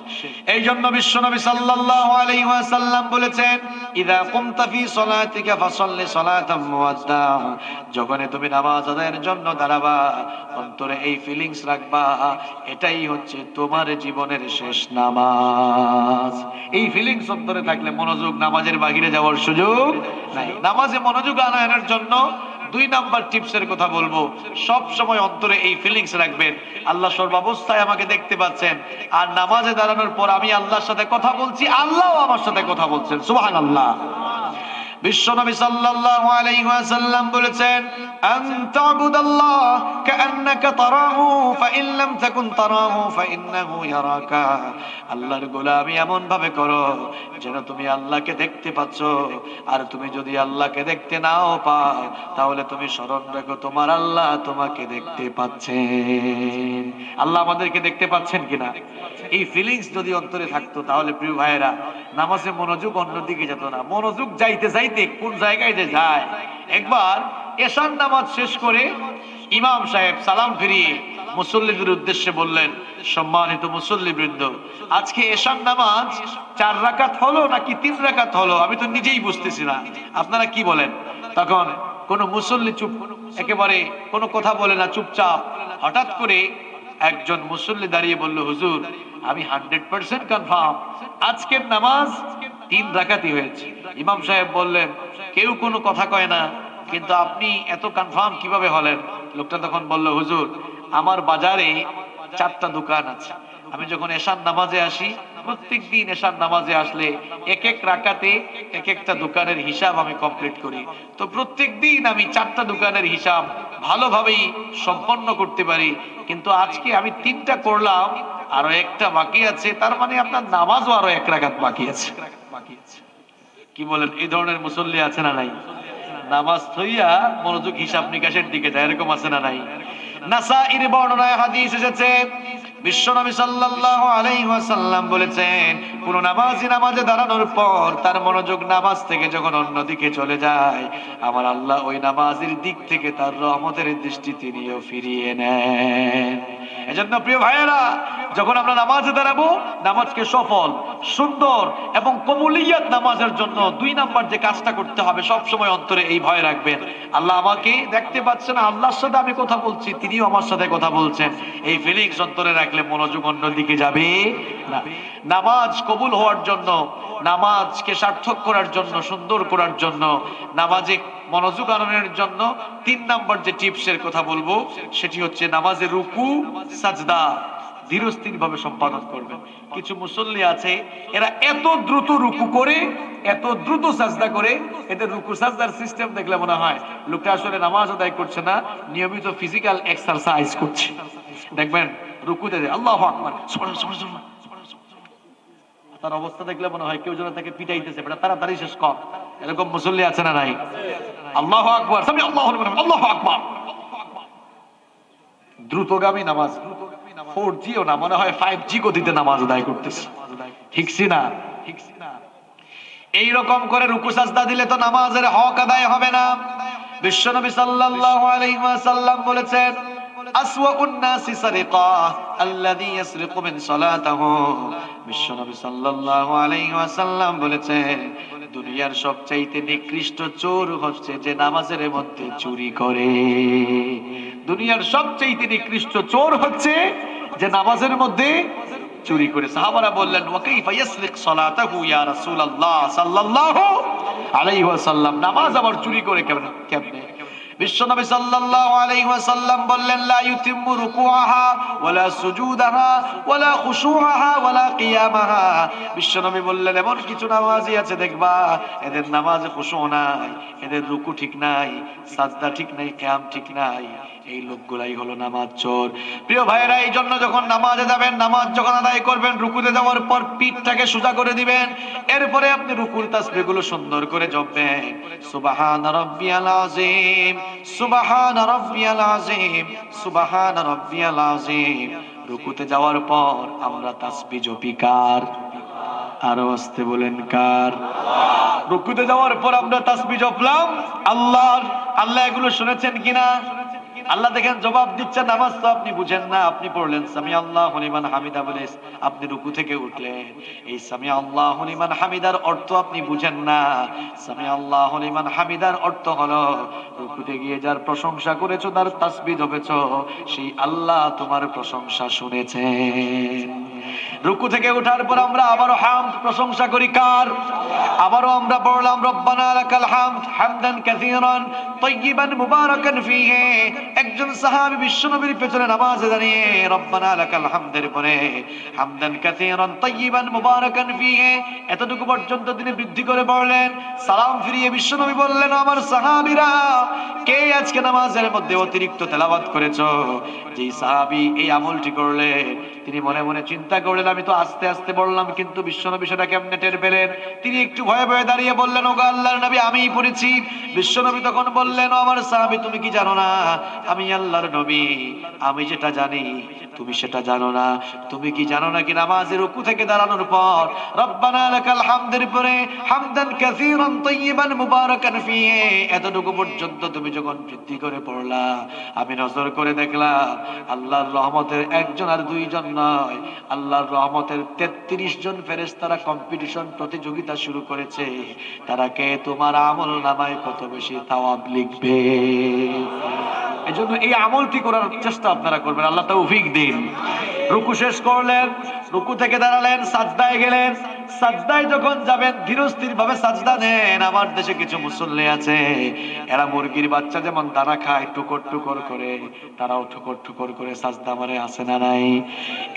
এই জন্য বিশ্বনবী সাল্লাল্লাহু আলাইহি ওয়াসাল্লাম বলেছেন, ইযা কুমতা ফি সলাতিকা ফাসাল্লি সলাতাম মুওয়াদ্দা, যখন তুমি নামাজ আদায়ের জন্য দাঁড়াবা অন্তরে এই ফিলিংস রাখবা এটাই হচ্ছে তোমার জীবনের শেষ নামাজ। এই ফিলিংস অন্তরে থাকলে মনোযোগ নামাজের বাহিরে যাওয়ার সুযোগ নাই। নামাজে মনোযোগ আনয়নের জন্য 2 নাম্বার টিপসের কথা বলবো, সব সময় অন্তরে এই ফিলিংস রাখবেন, আল্লাহ সর্বাবস্থায় আমাকে দেখতে পাচ্ছেন, আর নামাজে দাঁড়ানোর পর আমি আল্লাহর সাথে কথা বলছি, আল্লাহও আমার সাথে কথা বলছেন। সুবহানাল্লাহ। বিশ্বনবী সাল্লাল্লাহু আলাইহি ওয়াসাল্লাম বলেছেন, আনতাবুদাল্লাহ কাআন্নাকা তারাহু ফাইন লাম তাকুন তারাহু ফাইন্নাহু ইয়ারাকা। আল্লাহর গোলামি এমন ভাবে করো যেন তুমি আল্লাহকে দেখতে পাচ্ছ, আর তুমি যদি আল্লাহকে দেখতে নাও পাও তাহলে তুমি স্মরণ রাখো তোমার আল্লাহ তোমাকে দেখতে পাচ্ছেন। আল্লাহ আমাদেরকে দেখতে পাচ্ছেন কিনা, এই ফিলিংস যদি অন্তরে থাকতো তাহলে প্রিয় ভাইয়েরা নামাজে মনোযোগ অন্যদিকে যেত না। মনোযোগ যাইতে যাইতে কোন জায়গায় যে যায়। একবার এশার নামাজ শেষ করে ইমাম সাহেব সালাম ফিরিয়ে মুসল্লিদের উদ্দেশ্যে বললেন, সম্মানিত মুসল্লিবৃন্দ, আজকে এশার নামাজ 4 রাকাত হলো নাকি 3 রাকাত হলো আমি তো নিজেই বুঝতেছি না, আপনারা কি বলেন? তখন কোন মুসল্লি চুপ, একেবারে কোনো কথা বলে না, চুপচাপ। হঠাৎ করে একজন মুসল্লি দাঁড়িয়ে বলল, হুজুর আমি 100% কনফার্ম আজকের নামাজ 3 রাকাতই হয়েছে। ইমাম সাহেব বললেন, কেউ কোনো কথা কয় না, কিন্তু আপনি এত কনফার্ম কিভাবে হলেন? লোকটা তখন বলল, হুজুর আমার বাজারে 4টা দোকান আছে, আমি যখন এশার নামাজে আসি প্রত্যেকদিন এশার নামাজে আসলে এক এক রাকাতে এক একটা দোকানের হিসাব আমি কমপ্লিট করি, তো প্রত্যেকদিন আমি 4টা দোকানের হিসাব ভালোভাবেই সম্পন্ন করতে পারি, কিন্তু আজকে আমি 3টা করলাম, আরো একটা বাকি আছে, তার মানে আপনার নামাজও আরো 1 রাকাত বাকি আছে। কি বলেন? এই ধরনের মুসল্লি আছে না নাই? নামাজ থইয়া মনোযোগ হিসাব নিকাশের দিকে যায়, এরকম আছে না নাই? নাসাঈর বর্ণনায় হাদিস এসেছে, বিশ্বনবী সাল্লাল্লাহু আলাইহি ওয়াসাল্লাম বলেছেন, কোন নামাজি নামাজে দাঁড়ানোর পর তার মনোযোগ নামাজ থেকে যখন অন্যদিকে চলে যায়, আমার আল্লাহ ওই নামাজের দিক থেকে তার রহমতের দৃষ্টি তিনিও ফিরিয়ে নেন। এজন্য প্রিয় ভাইয়েরা, যখন আমরা নামাজে দাঁড়াবো, নামাজকে সফল, সুন্দর এবং কবুলিয়াত নামাজের জন্য 2 নাম্বার যে কাজটা করতে হবে, সব সময় অন্তরে এই ভয় রাখবেন, আল্লাহ আমাকে দেখতে পাচ্ছেন, আল্লাহর সাথে আমি কথা বলছি, তিনিও আমার সাথে কথা বলছেন। এই ফিলিংস অন্তরে রাখলে মনোযোগ অন্যদিকে যাবে না। নামাজ কবুল হওয়ার জন্য, নামাজকে সার্থক করার জন্য, সুন্দর করার জন্য, নামাজে মনোযোগ আনয়নের জন্য 3 নাম্বার যে টিপসের কথা বলবো সেটি হচ্ছে নামাজের রুকু সাজদা ধীরস্থির ভাবে সম্পাদন করবেন। কিছু মুসল্লি আছে, এরা এত দ্রুত রুকু করে, এত দ্রুত সাজদা করে, এদের রুকু সাজদার সিস্টেম দেখলে মনে হয় লোকটা আসলে নামাজ আদায় করছে না, নিয়মিত ফিজিক্যাল এক্সারসাইজ করছে। দেখবেন রুকুতে আল্লাহু আকবার, তার অবস্থা দেখলে মনে হয় কেউ যেন তাকে পিটাইতেছে, বেটা তাড়াতাড়ি শেষ কর। এরকম মুসল্লি আছে না নাই? আল্লাহু আকবার, সামি আল্লাহু আকবার, আল্লাহু আকবার, দ্রুতগামী নামাজ, 4G ও না, মনে হয় 5G গতিতে নামাজ আদায় করতেছে। ঠিক না? এইরকম করে রুকু সাজদা দিলে তো নামাজের হক আদায় হবে না। বিশ্বনবী সাল্লাল্লাহু আলাইহি ওয়াসাল্লাম বলেছেন, আসওয়াউন নাসি সারিকা আল্লাযী ইয়াসরিকু মিন সালাতিহি। বিশ্বনবী সাল্লাল্লাহু আলাইহি ওয়াসাল্লাম বলেছেন, দুনিয়ার সবচাইতে নিকৃষ্ট চোর হচ্ছে যে নামাজের মধ্যে চুরি করে। দুনিয়ার সবচাইতে নিকৃষ্ট চোর হচ্ছে যে নামাজের মধ্যে চুরি করে। সাহাবারা বললেন, ওয়া কাইফা ইয়াসরিক সালাতাহু ইয়া রাসূলুল্লাহ সাল্লাল্লাহু আলাইহি ওয়াসাল্লাম, নামাজ আবার চুরি করে কেমনে? বিশ্বনবী সাল্লাল্লাহু আলাইহি ওয়াসাল্লাম বললেন, লা ইউতিম্মু রুকুআহা ওয়ালা সুজুদাহা ওয়ালা খুশুআহা ওয়ালা কিয়ামাহা। বিশ্বনবী বললেন, এমন কিছু নামাজি আছে দেখবা এদের নামাজে খুশু নাই, এদের রুকু ঠিক নাই, সাজদা ঠিক নাই, কিয়াম ঠিক নাই, এই লোকগুলাই হলো নামাজ চোর। প্রিয় ভাইরা, এই জন্য যখন নামাজে যাবেন, নামাজ যখন আদায় করবেন, রুকুতে যাওয়ার পর পিঠটাকে সোজা করে দিবেন, এরপরে আপনি রুকুর তাসবিহগুলো সুন্দর করে জপবেন। সুবহান রাব্বিয়াল আযীম, সুবহান রাব্বিয়াল আযীম, সুবহান রাব্বিয়াল আযীম। রুকুতে যাওয়ার পর আমরা তাসবিহ জপি কার? আরো আস্তে বলেন কার? রুকুতে যাওয়ার পর আমরা তাসবিহ জপলাম আল্লাহর। আল্লাহ এগুলো শুনেছেন কিনা? আল্লাহ দেখেন জবাব দিচ্ছেন। নামাজ তো আপনি বুঝেন না, আপনি পড়লেন সামি আল্লাহু লিমান হামিদা বলে আপনি রুকু থেকে উঠলেন, এই সামি আল্লাহু লিমান হামিদার অর্থ আপনি বুঝেন না। সামি আল্লাহু লিমান হামিদার অর্থ হলো রুকুতে গিয়ে যার প্রশংসা করেছো, তার তাসবিহ জপেছো, সেই আল্লাহ তোমার প্রশংসা শুনেছেন। রুকু থেকে ওঠার পর আমরা আবারও হামদ প্রশংসা করি কার? আবারও আমরা পড়লাম রব্বানা লাকাল হামদ হামদান কাসীরান তাইয়িবান মুবারাকান ফীহি। একজন সাহাবী বিশ্বনবীর পেছনে নামাজে দাঁড়িয়ে রব্বানা লাকাল হামদের পরে হামদান কাসীরান তাইয়িবান মুবারাকান ফীহি এতটুকু পর্যন্ত তিনি বৃদ্ধি করে পড়লেন। সালাম ফিরিয়ে বিশ্বনবী বললেন, আমার সাহাবীরা, কে আজকে নামাজের মধ্যে অতিরিক্ত তেলাওয়াত করেছো? যেই সাহাবী এই আমলটি করলেন, তিনি মনে মনে চিন্তা করলেন, আমি তো আস্তে আস্তে বললাম, কিন্তু বিশ্বনবী সেটা কেমনে টের পেলেন? তিনি একটু ভয়ে ভয়ে দাঁড়িয়ে বললেন, ওগো আল্লাহর নবী, আমিই পড়েছি। বিশ্বনবী তখন বললেন, ও আমার সাহাবী, তুমি কি জানো না আমি আল্লাহর নবী? আমি যেটা জানি তুমি সেটা জানো না। তুমি কি জানো না কি নামাজের রুকু থেকে দাঁড়ানোর পর রব্বানা লাকাল হামদের পরে হামদান কাসীরান তাইয়িবান মুবারাকান ফীহি এতটুকু পর্যন্ত তুমি যখন বৃদ্ধি করে পড়লা, আমি নজর করে দেখলাম আল্লাহর রহমতের একজন আর দুইজন নয়, আল্লাহর রহমতের 33 জন ফেরেশতারা কম্পিটিশন, প্রতিযোগিতা শুরু করেছে। তারা কে তোমার আমল নামায় কত বেশি সওয়াব লিখবে। এজন্য এই আমলটি করার চেষ্টা আপনারা করবেন, আল্লাহ তৌফিক দিন। রুকু শেষ করলেন, রুকু থেকে দাঁড়ালেন, সাজদায় গেলেন। সাজদায় যখন যাবেন ধীরস্থির ভাবে সাজদা নেন। আমার দেশে কিছু মুসল্লি আছে, এরা মুরগির বাচ্চা যেমন দানা খায় টুকর টুকর করে, তারাও ঠুকর ঠুকর করে সাজদা মারে, আছে না নাই?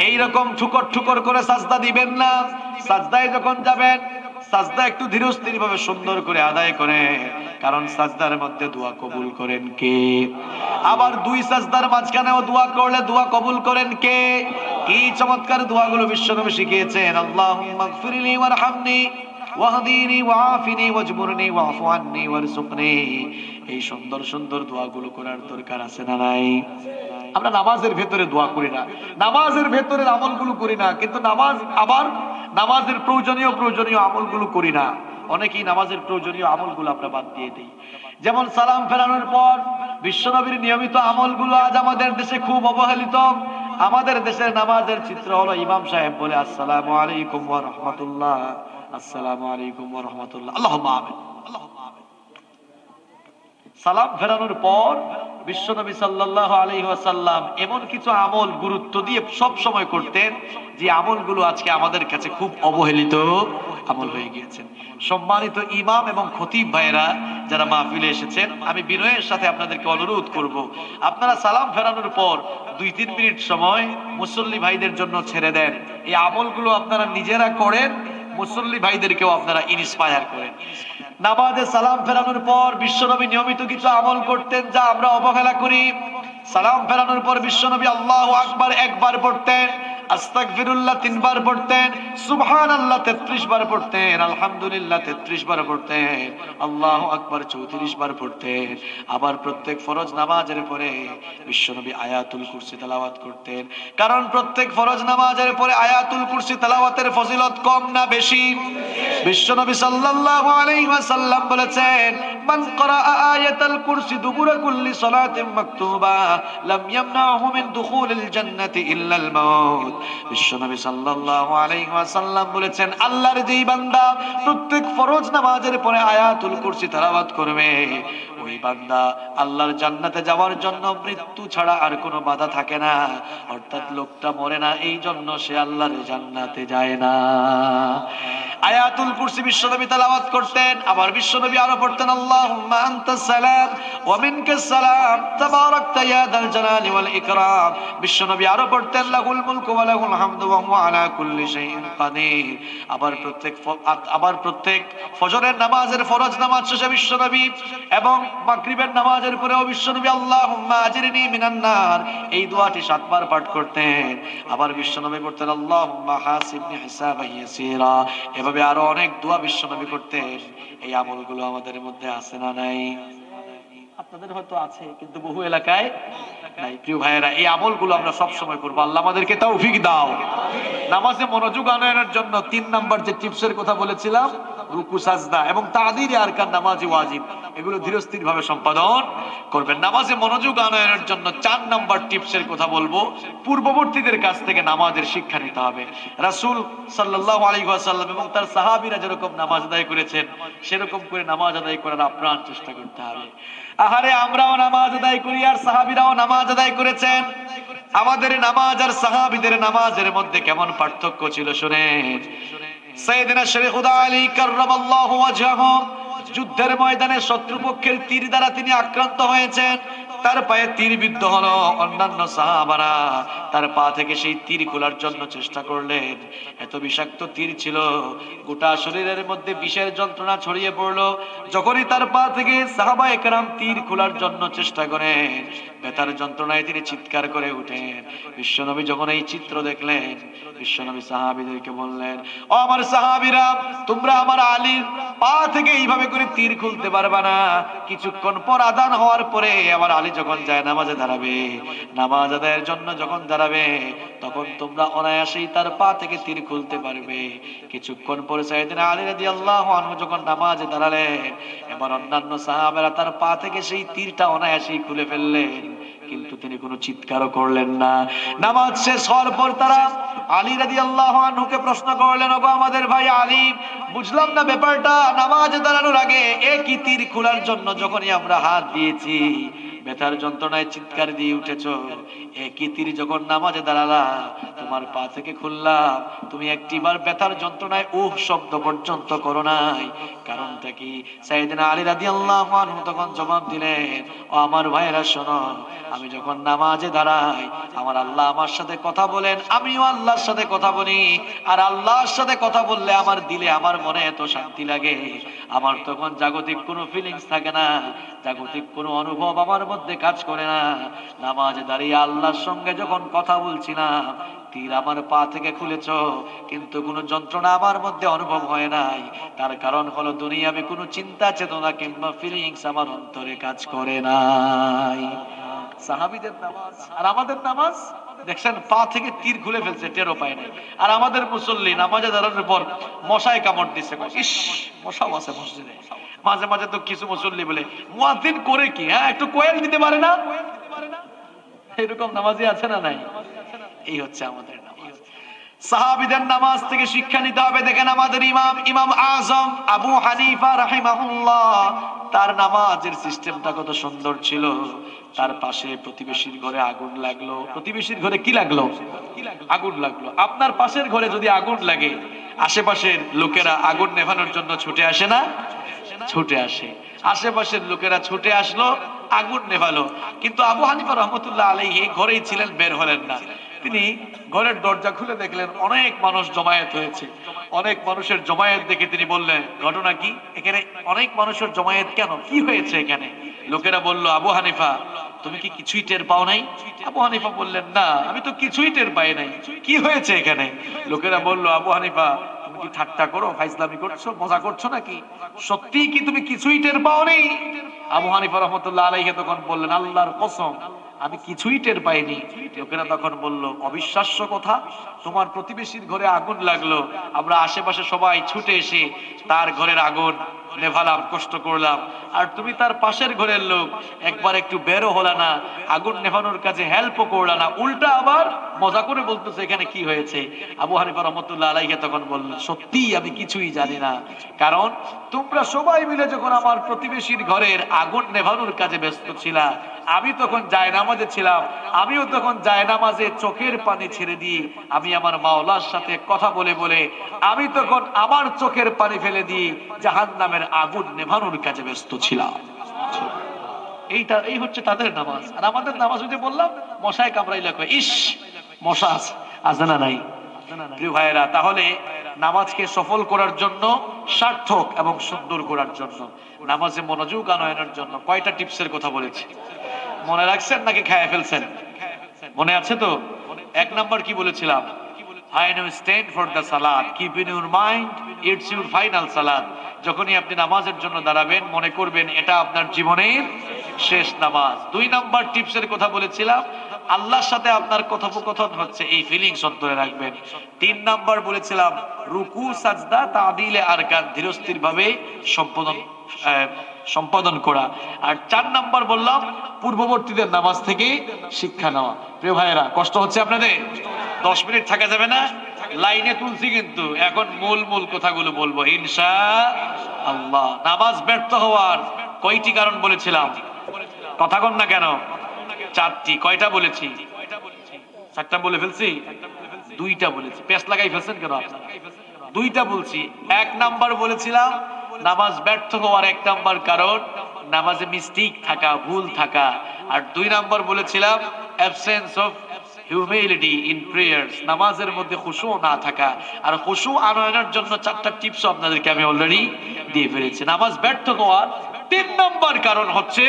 এইরকম ঠুকর ঠুকর করে সাজদা দিবেন না। সাজদায় যখন যাবেন, সাজদা একটু ধীরস্থির ভাবে সুন্দর করে আদায় করে, কারণ সাজদার মধ্যে দোয়া কবুল করেন কে? আবার দুই সাজদার মাঝখানেও দোয়া করলে দোয়া কবুল করেন কে? এই চমৎকার দোয়াগুলো বিশ্বনবী শিখিয়েছেন। আল্লাহুম্মা গফিরলি ওয়ারহামনি ওয়াহদিনি ওয়াআফিনি ওয়াজবুরনি ওয়াফু আন্নি ওয়ারযুকনি। এই সুন্দর সুন্দর দোয়াগুলো করার দরকার আছে না নাই? আমরা নামাজের ভেতরে দোয়া করি না, নামাজের ভেতরে আমলগুলো করি না, কিন্তু নামাজের প্রয়োজনীয় আমলগুলো করি না। অনেকেই নামাজের প্রয়োজনীয় আমলগুলো আমরা বাদ দিয়ে দিই। যেমন সালাম ফেরানোর পর বিশ্বনবীর নিয়মিত আমলগুলো আজ আমাদের দেশে খুব অবহেলিত। আমাদের দেশের নামাজের চিত্র হলো ইমাম সাহেব বলে আসসালামু আলাইকুম ওয়া রাহমাতুল্লাহ, আসসালামু আলাইকুম ওয়া রাহমাতুল্লাহ, আল্লাহুম্মা আমিন, আল্লাহুম্মা আমিন। সালাম ফেরানোর পর বিশ্বনবী সাল্লাল্লাহু আলাইহি ওয়াসাল্লাম এমন কিছু আমল গুরুত্ব দিয়ে সব সময় করতেন যে আমলগুলো আজকে আমাদের কাছে খুব অবহেলিত আমল হয়ে গিয়েছে। সম্মানিত ইমাম এবং খতিব ভাইরা যারা মাহফিলে এসেছেন, আমি বিনয়ের সাথে আপনাদেরকে অনুরোধ করব, আপনারা সালাম ফেরানোর পর 2-3 মিনিট সময় মুসল্লি ভাইদের জন্য ছেড়ে দেন। এই আমলগুলো আপনারা নিজেরা করেন, মুসল্লি ভাইদেরকেও আপনারা ইন্সপায়ার করেন। নামাজে সালাম ফেরানোর পর বিশ্বনবী নিয়মিত কিছু আমল করতেন যা আমরা অবহেলা করি। সালাম ফেরানোর পর বিশ্বনবী আল্লাহু আকবার 1 বার পড়তেন, আস্তাগফিরুল্লাহ 3 বার পড়তেন, সুবহানাল্লাহ 33 বার পড়তেন, আলহামদুলিল্লাহ 33 বার পড়তেন, আল্লাহু আকবার 34 বার পড়তেন। আবার প্রত্যেক ফরজ নামাজের পরে বিশ্বনবী আয়াতুল কুরসি তেলাওয়াত করতেন, কারণ প্রত্যেক ফরজ নামাজের পরে আয়াতুল কুরসি তেলাওয়াতের ফজিলত কম না বেশি? বিশ্বনবী সাল্লাল্লাহু আলাইহি ওয়াসাল্লাম বলেছেন, মান ক্বারা আয়াতুল কুরসি দুবুরা কুল্লি সালাতিন মাকতুবা লাম ইয়ামনাহু মিন দুখুলিল জান্নাতি ইল্লাল মাউত। বিশ্বনবী সাল্লাল্লাহু আলাইহি ওয়াসাল্লাম বলেছেন, আল্লাহর যেই বান্দা প্রত্যেক ফরজ নামাজের পরে আয়াতুল কুরসি তেলাওয়াত করবে, ওই বান্দা আল্লাহর জান্নাতে যাওয়ার জন্য মৃত্যু ছাড়া আর কোনো বাধা থাকে না, অর্থাৎ লোকটা মরে না, এই জন্য সে আল্লাহর জান্নাতে যায় না। আয়াতুল কুরসি বিশ্বনবী তেলাওয়াত করতেন। আবার বিশ্বনবী আরো পড়তেন, আল্লাহুম্মা আনতাস সালাম ওয়া মিনকাস সালাম তাবারাকতা ইয়া দাল জালালি ওয়াল ইকরাম। বিশ্বনবী আরো পড়তেন, লাহুল মুলকু ওয়া লাহুল হামদু ওয়া হুয়া আলা কুল্লি শাইইন কাদির। আবার প্রত্যেক ফজরের নামাজের ফরজ নামাজ শেষে বিশ্বনবী এবং মাগরিবের নামাজের পরেও বিশ্বনবী আল্লাহুম্মা আজিরনি মিনান নার এই দোয়াটি 7 বার পাঠ করতেন। আবার বিশ্বনবী পড়তেন, আল্লাহুম্মা হাসিবনি হিসাবান ইয়াসীরা। এভাবে আরো অনেক দোয়া বিশ্বনবী করতেন। এই আমলগুলো আমাদের মধ্যে আছে না নাই? আপনাদের হয়তো আছে, কিন্তু বহু এলাকায় নাই। প্রিয় ভাইয়েরা, এই আমলগুলো আমরা সব সময় করব। আল্লাহ আমাদেরকে তৌফিক দাও। নামাজে মনোযোগ আনয়নের জন্য 3 নাম্বার যে টিপসের কথা বলেছিলাম, রুকু সাজদা এবং তাকদীরে আরকান নামাজি ওয়াজিব, এগুলো ধীরস্থির ভাবে সম্পাদন করবেন। নামাজে মনোযোগ আনয়নের জন্য 4 নাম্বার টিপসের কথা বলবো। পূর্ববর্তীদের কাছ থেকে নামাজের শিক্ষা নিতে হবে। রাসূল সাল্লাল্লাহু আলাইহি ওয়াসাল্লাম এবং তার সাহাবীরা যেরকম নামাজ আদায় করেছেন, সেরকম করে নামাজ আদায় করার আপ্রাণ চেষ্টা করতে হবে। আহারে, আমরাও নামাজ আদায় করি আর সাহাবীরাও নামাজ আদায় করেছেন। আমাদের নামাজ আর সাহাবীদের নামাজের মধ্যে কেমন পার্থক্য ছিল শুনেন। সাইয়েদনা শরীফুদ্দৌলা আলী কাররামাল্লাহু ওয়াজহাহু যুদ্ধের ময়দানে শত্রুপক্ষের তীর দ্বারা তিনি আক্রান্ত হয়েছেন। তার পায়ে তীর বিদ্ধ হলো। অন্যান্য সাহাবারা তার পা থেকে সেই তীর খোলার জন্য চেষ্টা করলেন। এত বিষাক্ত তীর ছিল, গোটা শরীরের মধ্যে বিষের যন্ত্রণা ছড়িয়ে পড়লো। যখনই তার পা থেকে সাহাবায়ে কেরাম তীর খোলার জন্য চেষ্টা করেন, ব্যথার যন্ত্রণায় তিনি চিৎকার করে উঠেন। বিশ্বনবী যখন এই চিত্র দেখলেন, বিশ্বনবী সাহাবীদেরকে বললেন, ও আমার সাহাবীরা, তোমরা আমার আলীর পা থেকে এইভাবে করে তীর খুলতে পারবা না। কিছুক্ষণ পর আযান হওয়ার পরে আমার আলী যখন যায় নামাজে দাঁড়াবে, নামাজ আদায়ের জন্য যখন দাঁড়াবে, তখন তোমরা অনায়াসেই তার পা থেকে তীর খুলতে পারবে। কিছুক্ষণ পরে সাইয়েদনা আলী রাদিয়াল্লাহু আনহু যখন নামাজে দাঁড়ালেন, এবার অন্যান্য সাহাবারা তার পা থেকে সেই তীরটা অনায়াসেই খুলে ফেললেন, কিন্তু তিনি কোনো চিৎকারও করলেন না। নামাজ শেষ হওয়ার পর তারা আলী রাদিয়াল্লাহু আনহুকে প্রশ্ন করলেন, ওগো আমাদের ভাই আলী, বুঝলাম না ব্যাপারটা, নামাজে দাঁড়ানোর আগে একই তীর খোলার জন্য যখনই আমরা হাত দিয়েছি, ব্যথার যন্ত্রণায় চিৎকার দিয়ে উঠেছো, একই তীর যখন নামাজে দাঁড়ালা, তোমার পা থেকে খুললাম, তুমি একটিবার ব্যথার যন্ত্রণায় উহ শব্দ পর্যন্ত করো নাই, কারণটা কি? সাইয়েদনা আলী রাদিয়াল্লাহু আনহু তখন জবাব দিলেন, ও আমার ভাইরা শোনো, আমি যখন নামাজে দাঁড়াই, আমার আল্লাহ আমার সাথে কথা বলেন, আমিও আল্লাহর সাথে কথা বলি। আর আল্লাহর সাথে কথা বললে আমার দিলে, আমার মনে এত শান্তি লাগে, আমার তখন জাগতিক কোনো ফিলিংস থাকে না, জাগতিক কোনো অনুভব আমার মধ্যে কাজ করে না। নামাজে দাঁড়িয়ে আল্লাহর সঙ্গে যখন কথা বলছিলাম, তীর আমার পা থেকে খুলেছ, কিন্তু কোনো যন্ত্রণা আমার মধ্যে অনুভব হয় নাই। তার কারণ হলো দুনিয়াবে কোনো চিন্তা চেতনা কিংবা ফিলিংস আমার অন্তরে কাজ করে নাই। সাহাবীদের নামাজ আর আমাদের নামাজ দেখছেন, পা থেকে তীর খুলে ফেলছে, টেরও পায় নাই। আর আমাদের মুসল্লি নামাজে দাঁড়ানোর পর মশায় কামড় দিচ্ছে, ইস মশাও আছে মসজিদে। মাঝে মাঝে তো কিছু মুসল্লি বলে, মুয়াজ্জিন করে কি, হ্যাঁ একটু কোয়েল দিতে পারে না? এরকম নামাজি আছে না নাই? এই হচ্ছে আমাদের নামাজ। সাহাবীদের নামাজ থেকে শিক্ষা নিতে হবে। দেখেন আমাদের ইমাম আজম আবু হানিফা রাহিমাহুল্লাহ, তার নামাজের সিস্টেমটা কত সুন্দর ছিল। তার পাশে প্রতিবেশীর ঘরে আগুন লাগলো, প্রতিবেশীর ঘরে কি লাগলো? আগুন লাগলো। আপনার পাশের ঘরে যদি আগুন লাগে, আশেপাশের লোকেরা আগুন নেভানোর জন্য ছুটে আসে না? ছুটে আসে। আশেপাশের লোকেরা ছুটে আসলো, আগুন নেভালো। কিন্তু আবু হানিফা রহমতুল্লাহ আলাইহি ঘরেই ছিলেন, বের হলেন না। তিনি ঘরের দরজা খুলে দেখলেন অনেক মানুষ জমায়েত হয়েছে। অনেক মানুষের জমায়েত দেখে তিনি বললেন, ঘটনা কি? এখানে অনেক মানুষের জমায়েত কেন? কি হয়েছে এখানে? লোকেরা বলল, আবু হানিফা তুমি কি কিছুই টের পাও নাই? আবু হানিফা বললেন, না আমি তো কিছুই টের পাই নাই। কি হয়েছে এখানে? লোকেরা বলল, আবু হানিফা তুমি কি ঠাট্টা করো, ফাইজলামি করছো, মজা করছো নাকি? সত্যি কি তুমি কিছুই টের পাও নাই? আবু হানিফা রহমতুল্লাহ আলাইহি তখন বললেন, আল্লাহর কসম আমি কিছুই টের পাইনি। লোকেরা তখন বলল, অবিশ্বাস্য কথা, তোমার প্রতিবেশীর ঘরে আগুন লাগলো, আমরা আশেপাশে সবাই ছুটে এসে তার ঘরের আগুন নেভালাম, কষ্ট করলাম, আর তুমি তার পাশের ঘরের লোক, একবার একটু বেরো হলা না, আগুন নেভানোর কাজে হেল্পও করলা না, উল্টা আবার মজা করে বলতেছে এখানে কি হয়েছে? আবু হানিফা রহমতুল্লাহ আলাইহি তখন বললেন, সত্যি আমি কিছুই জানি না, কারণ তোমরা সবাই মিলে যখন আমার প্রতিবেশীর ঘরের আগুন নেভানোর কাজে ব্যস্ত ছিলা, আমি তখন জায়নামাজে ছিলাম, আমিও তখন জায়নামাজে চোখের পানি ছেড়ে দিয়ে আমি আমার মাওলার সাথে কথা বলে বলে আমি তখন আমার চোখের পানি ফেলে দিয়ে জাহান্নামের আগুন নেভানোর কাজে ব্যস্ত ছিলাম। এই হচ্ছে তাদের নামাজ। আর আমাদের নামাজ যদি বললাম মশায় কামড়াইলে কয়, ইস মশা আছে না নাই? প্রিয় ভাইয়েরা, তাহলে নামাজকে সফল করার জন্য, সার্থক এবং সুন্দর করার জন্য, নামাজে মনোযোগ আনয়নের জন্য কয়টা টিপসের কথা বলেছি? মনে রাখছেন নাকি খেয়ে ফেলছেন? মনে আছে তো? এক নাম্বার কি বলেছিলাম? I know stand for the salat, keep in your mind it's your final salat. যখনই আপনি নামাজের জন্য দাঁড়াবেন মনে করবেন এটা আপনার জীবনের শেষ নামাজ। দুই নাম্বার টিপসের কথা বলেছিলাম, আল্লাহর সাথে আপনার কথোপকথন হচ্ছে, এই ফিলিংস অন্তরে রাখবেন। তিন নাম্বার বলেছিলাম রুকু সাজদা তাদিলে আরকান, ধীরস্থির ভাবে সম্পাদন করা। আর চার নাম্বার বললাম পূর্ববর্তীদের নামাজ থেকে শিক্ষা নেওয়া। প্রিয় ভাইয়েরা, কষ্ট হচ্ছে আপনাদের? 10 মিনিট থাকা যাবে না? লাইনে তুলছি কিন্তু এখন মূল কথাগুলো বলবো ইনশাআল্লাহ। নামাজ ব্যর্থ হওয়ার কয়টি কারণ বলেছিলাম? কথা কন না কেন? 4টি। কয়টা বলেছি? 4টা বলে ফেলছি? 2টা বলেছি। পেছ লাগাই ফেলছেন কেন আপনারা? 2টা বলছি। 1 নাম্বার বলেছিলাম নামাজ ব্যর্থ হওয়ার 1 নাম্বার কারণ নামাজে মিস্টেক থাকা, ভুল থাকা। আর 2 নাম্বার বলেছিলাম absence of humility in prayers, নামাজের মধ্যে খুশু না থাকা। আর খুশু আনয়নের জন্য 4টা টিপস আপনাদেরকে আমি অলরেডি দিয়ে ফেলেছি। নামাজ ব্যর্থ হওয়ার 3 নাম্বার কারণ হচ্ছে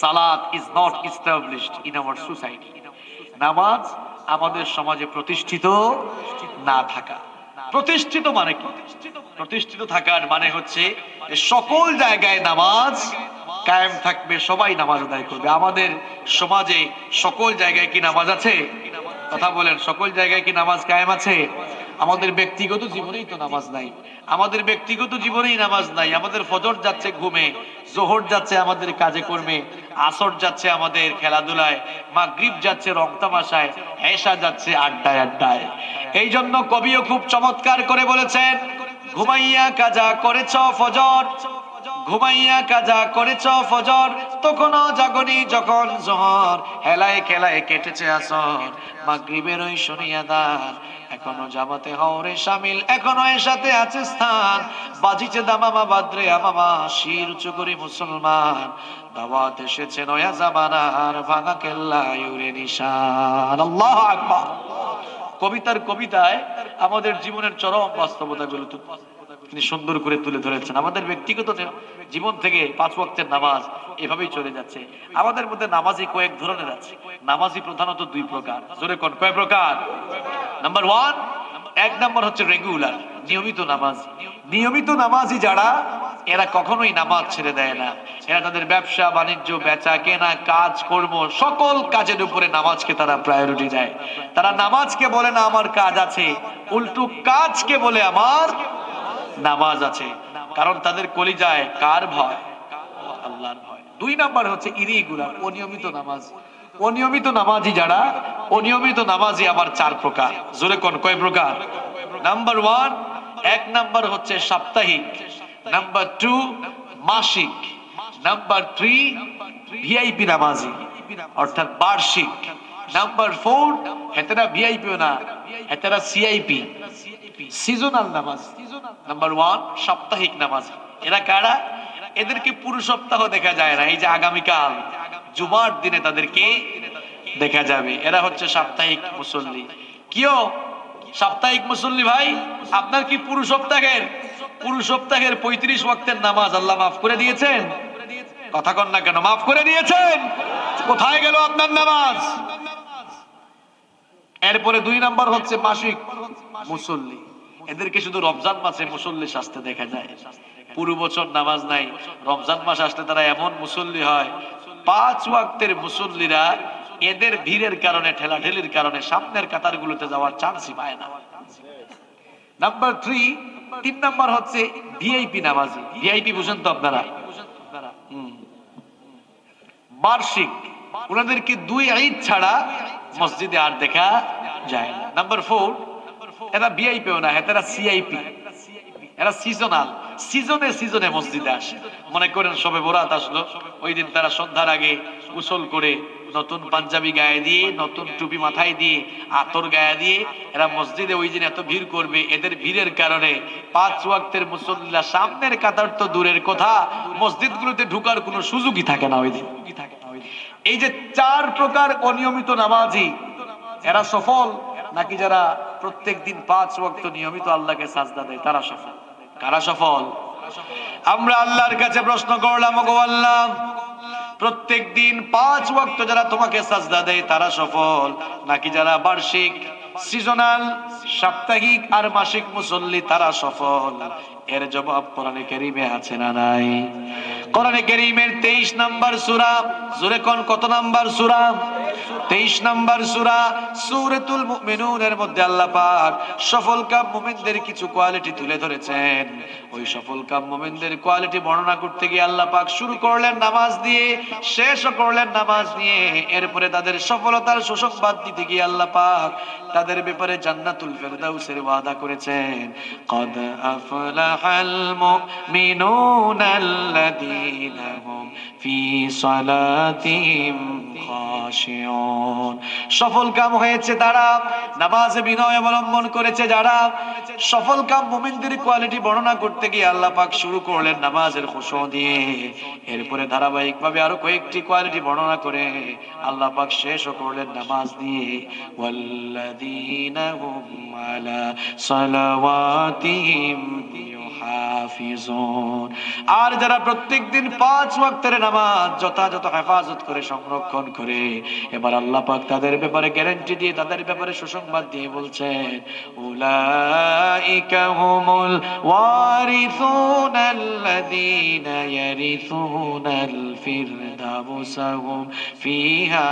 সালাত is not established in our society, নামাজ আমাদের সমাজে প্রতিষ্ঠিত না থাকা। প্রতিষ্ঠিত মানে কি? প্রতিষ্ঠিত থাকার মানে হচ্ছে সকল জায়গায় নামাজ কায়েম থাকবে, সবাই নামাজ আদায় করবে। আমাদের সমাজে সকল জায়গায় কি নামাজ আছে? কথা বলেন, সকল জায়গায় কি নামাজ কায়েম আছে? আমাদের ব্যক্তিগত জীবনেই তো নামাজ নাই। আমাদের ব্যক্তিগত জীবনেই নামাজ নাই। আমাদের ফজর যাচ্ছে ঘুমে, জোহর যাচ্ছে আমাদের কাজে কর্মে, আসর যাচ্ছে আমাদের খেলাধুলায়, মাগরিব যাচ্ছে রং তামাশায়, এশা যাচ্ছে আড্ডায়। এই জন্য কবিও খুব চমৎকার করে বলেছেন, ঘুমাইয়া কাজা করেছ ফজর, ঘুমাইয়া কাজা করেছ ফজর, তখনও জাগনি যখন জোহর, হেলায় খেলায় কেটেছে আসর, মাগরিবের ওই শুনিয়া দান, এখনো জামাতে হওরে শামিল, এখনো এর সাথে আছে স্থান, বাজিছে দামামা বাদ্রে আমামা, শির উঁচু করি মুসলমান, দাওয়াত এসেছে নয়া জামানার, ভাঙা কেল্লা ইউরে নিশান। আল্লাহু আকবার। কবিতার কবিতায় আমাদের জীবনের চরম বাস্তবতাগুলো তিনি সুন্দর করে তুলে ধরেছেন। আমাদের ব্যক্তিগত জীবন থেকে 5 ওয়াক্তের নামাজ এভাবেই চলে যাচ্ছে। আমাদের মধ্যে নামাজি কয়েক ধরনের আছে। নামাজি প্রধানত 2 প্রকার। জোরে কোন কয় প্রকার? নাম্বার 1, 1 নাম্বার হচ্ছে রেগুলার, নিয়মিত নামাজ। নিয়মিত নামাজি যারা, এরা কখনোই নামাজ ছেড়ে দেয় না। এরা তাদের ব্যবসা বাণিজ্য, বেচা কেনা, কাজ কর্ম, সকল কাজের উপরে নামাজকে তারা প্রায়োরিটি দেয়। তারা নামাজকে বলে না আমার কাজ আছে, উল্টো কাজকে বলে আমার নামাজ আছে। কারণ তাদের কলিজায় কার ভয়? আল্লাহর ভয়। 2 নাম্বার হচ্ছে ইরেগুলার, অনিয়মিত নামাজ। অনিয়মিত নামাজি যারা, অনিয়মিত নামাজি আবার 4 প্রকার। জোরে কোন কয় প্রকার? নাম্বার 1, 1 নাম্বার হচ্ছে সাপ্তাহিক, নাম্বার 2 মাসিক, নাম্বার 3 ভিআইপি নামাজি অর্থাৎ বার্ষিক, নাম্বার 4 হেতেরা ভিআইপিও না, হেতেরা সিআইপি সিজনাল নামাজ। নাম্বার 1 সাপ্তাহিক নামাজ। এরা কারা? এদেরকে পুরো সপ্তাহ দেখা যায় না, এই যে আগামীকাল জুমার দিনে তাদেরকে দেখা যাবে। এরা হচ্ছে সাপ্তাহিক মুসল্লি। কিও সাপ্তাহিক মুসল্লি ভাই, আপনার কি পুরো সপ্তাহের 35 ওয়াক্তের নামাজ আল্লাহ মাফ করে দিয়েছেন? কথা কন না কেন? মাফ করে দিয়েছেন? কোথায় গেল আপনার নামাজ? এরপরে 2 নাম্বার হচ্ছে মাসিক মুসল্লি। এদেরকে শুধু রমজান মাসে মুসল্লি সাজতে দেখা যায়, পুরো বছর নামাজ নাই। রমজান মাস আসলে তারা এমন মুসল্লি হয়, 5 ওয়াক্তের মুসল্লিরা এদের ভিড়ের কারণে, ঠেলাঠেলির কারণে সামনের কাতারগুলোতে যাওয়ার চান্সই পায় না। নাম্বার 3 নাম্বার হচ্ছে ভিআইপি নামাজি। ভিআইপি বুঝেন তো আপনারা? বার্ষিক। ওনাদেরকে 2 ঈদ ছাড়া মসজিদে আর দেখা যায় না। নাম্বার 4 এরা ভিআইপিও না, এরা সিআইপি। এরা সিজনাল, সিজনে মসজিদে আসে। মনে করেন সবে বরাত আসলো, ওই দিন তারা সন্ধ্যার আগে গোসল করে নতুন পাঞ্জাবি গায়ে দিয়ে, নতুন টুপি মাথায় দিয়ে, আতর গায়ে দিয়ে এরা মসজিদে ওই দিন এত ভিড় করবে। এদের ভিড়ের কারণে 5 ওয়াক্তের মুসল্লিরা সামনের কাতার তো দূরের কথা, মসজিদগুলোতে ঢোকার কোনো সুযোগই থাকে না ওই দিন। এই যে 4 প্রকার অনিয়মিত নামাজি, এরা সফল নাকি যারা প্রত্যেক দিন 5 ওয়াক্ত নিয়মিত আল্লাহকে সাজদা দেয় তারা সফল? কারা সফল? আমরা আল্লাহর কাছে প্রশ্ন করলাম, ওগো আল্লাহ, প্রত্যেক দিন 5 ওয়াক্ত যারা তোমাকে সাজদা দেয় তারা সফল, নাকি যারা বার্ষিক, সিজনাল, সাপ্তাহিক আর মাসিক মুসল্লি তারা সফল? এর জবাব কোরআনে কারীমে আছে না নাই? কোরআনে কারীমের 23 নাম্বার সূরা, জোরে কোন কত নাম্বার সূরা? 23 নাম্বার সূরা সূরাতুল মুমিনুনের মধ্যে আল্লাহ পাক সফলকাম মুমিনদের কিছু কোয়ালিটি তুলে ধরেছেন। ওই সফলকাম মুমিনদের কোয়ালিটি বর্ণনা করতে গিয়ে আল্লাহ পাক শুরু করলেন নামাজ দিয়ে, শেষও করলেন নামাজ নিয়ে। এরপরে তাদের সফলতার সুসংবাদ দিতে গিয়ে আল্লাহ পাক তাদের ব্যাপারে জান্নাতুল ফেরদাউসের ওয়াদা করেছেন। কদ আফলাহাল মুমিনুনাল্লাযীনা হুম ফি সালাতিহিম খাশিউন। সফলকাম হয়েছে তারা, নামাজে বিনয় অবলম্বন করেছে যারা। সফলকাম মুমিনদের কোয়ালিটি বর্ণনা করতে গিয়ে আল্লাহ পাক শুরু করলেন নামাজের খুশু দিয়ে। এরপরে ধারাবাহিকভাবে আরো কয়েকটি কোয়ালিটি বর্ণনা করে আল্লাহ পাক শেষও করলেন নামাজ দিয়ে। ওয়াল্লাযীনা হুম আলা সালাওয়াতিহিম ইউহাফিজুন। আর যারা প্রত্যেকদিন 5 ওয়াক্তের নামাজ যথাযথ হেফাজত করে, সংরক্ষণ করে, এবার আল্লাহ পাক তাদের ব্যাপারে গ্যারান্টি দিয়ে, তাদের ব্যাপারে সুসংবাদ দিয়ে বলছেন, উলাইকা হুমুল ওয়ারিসুনাল্লাযীনা ইয়ারিসুনাল ফিরদাউসা হুম ফিহা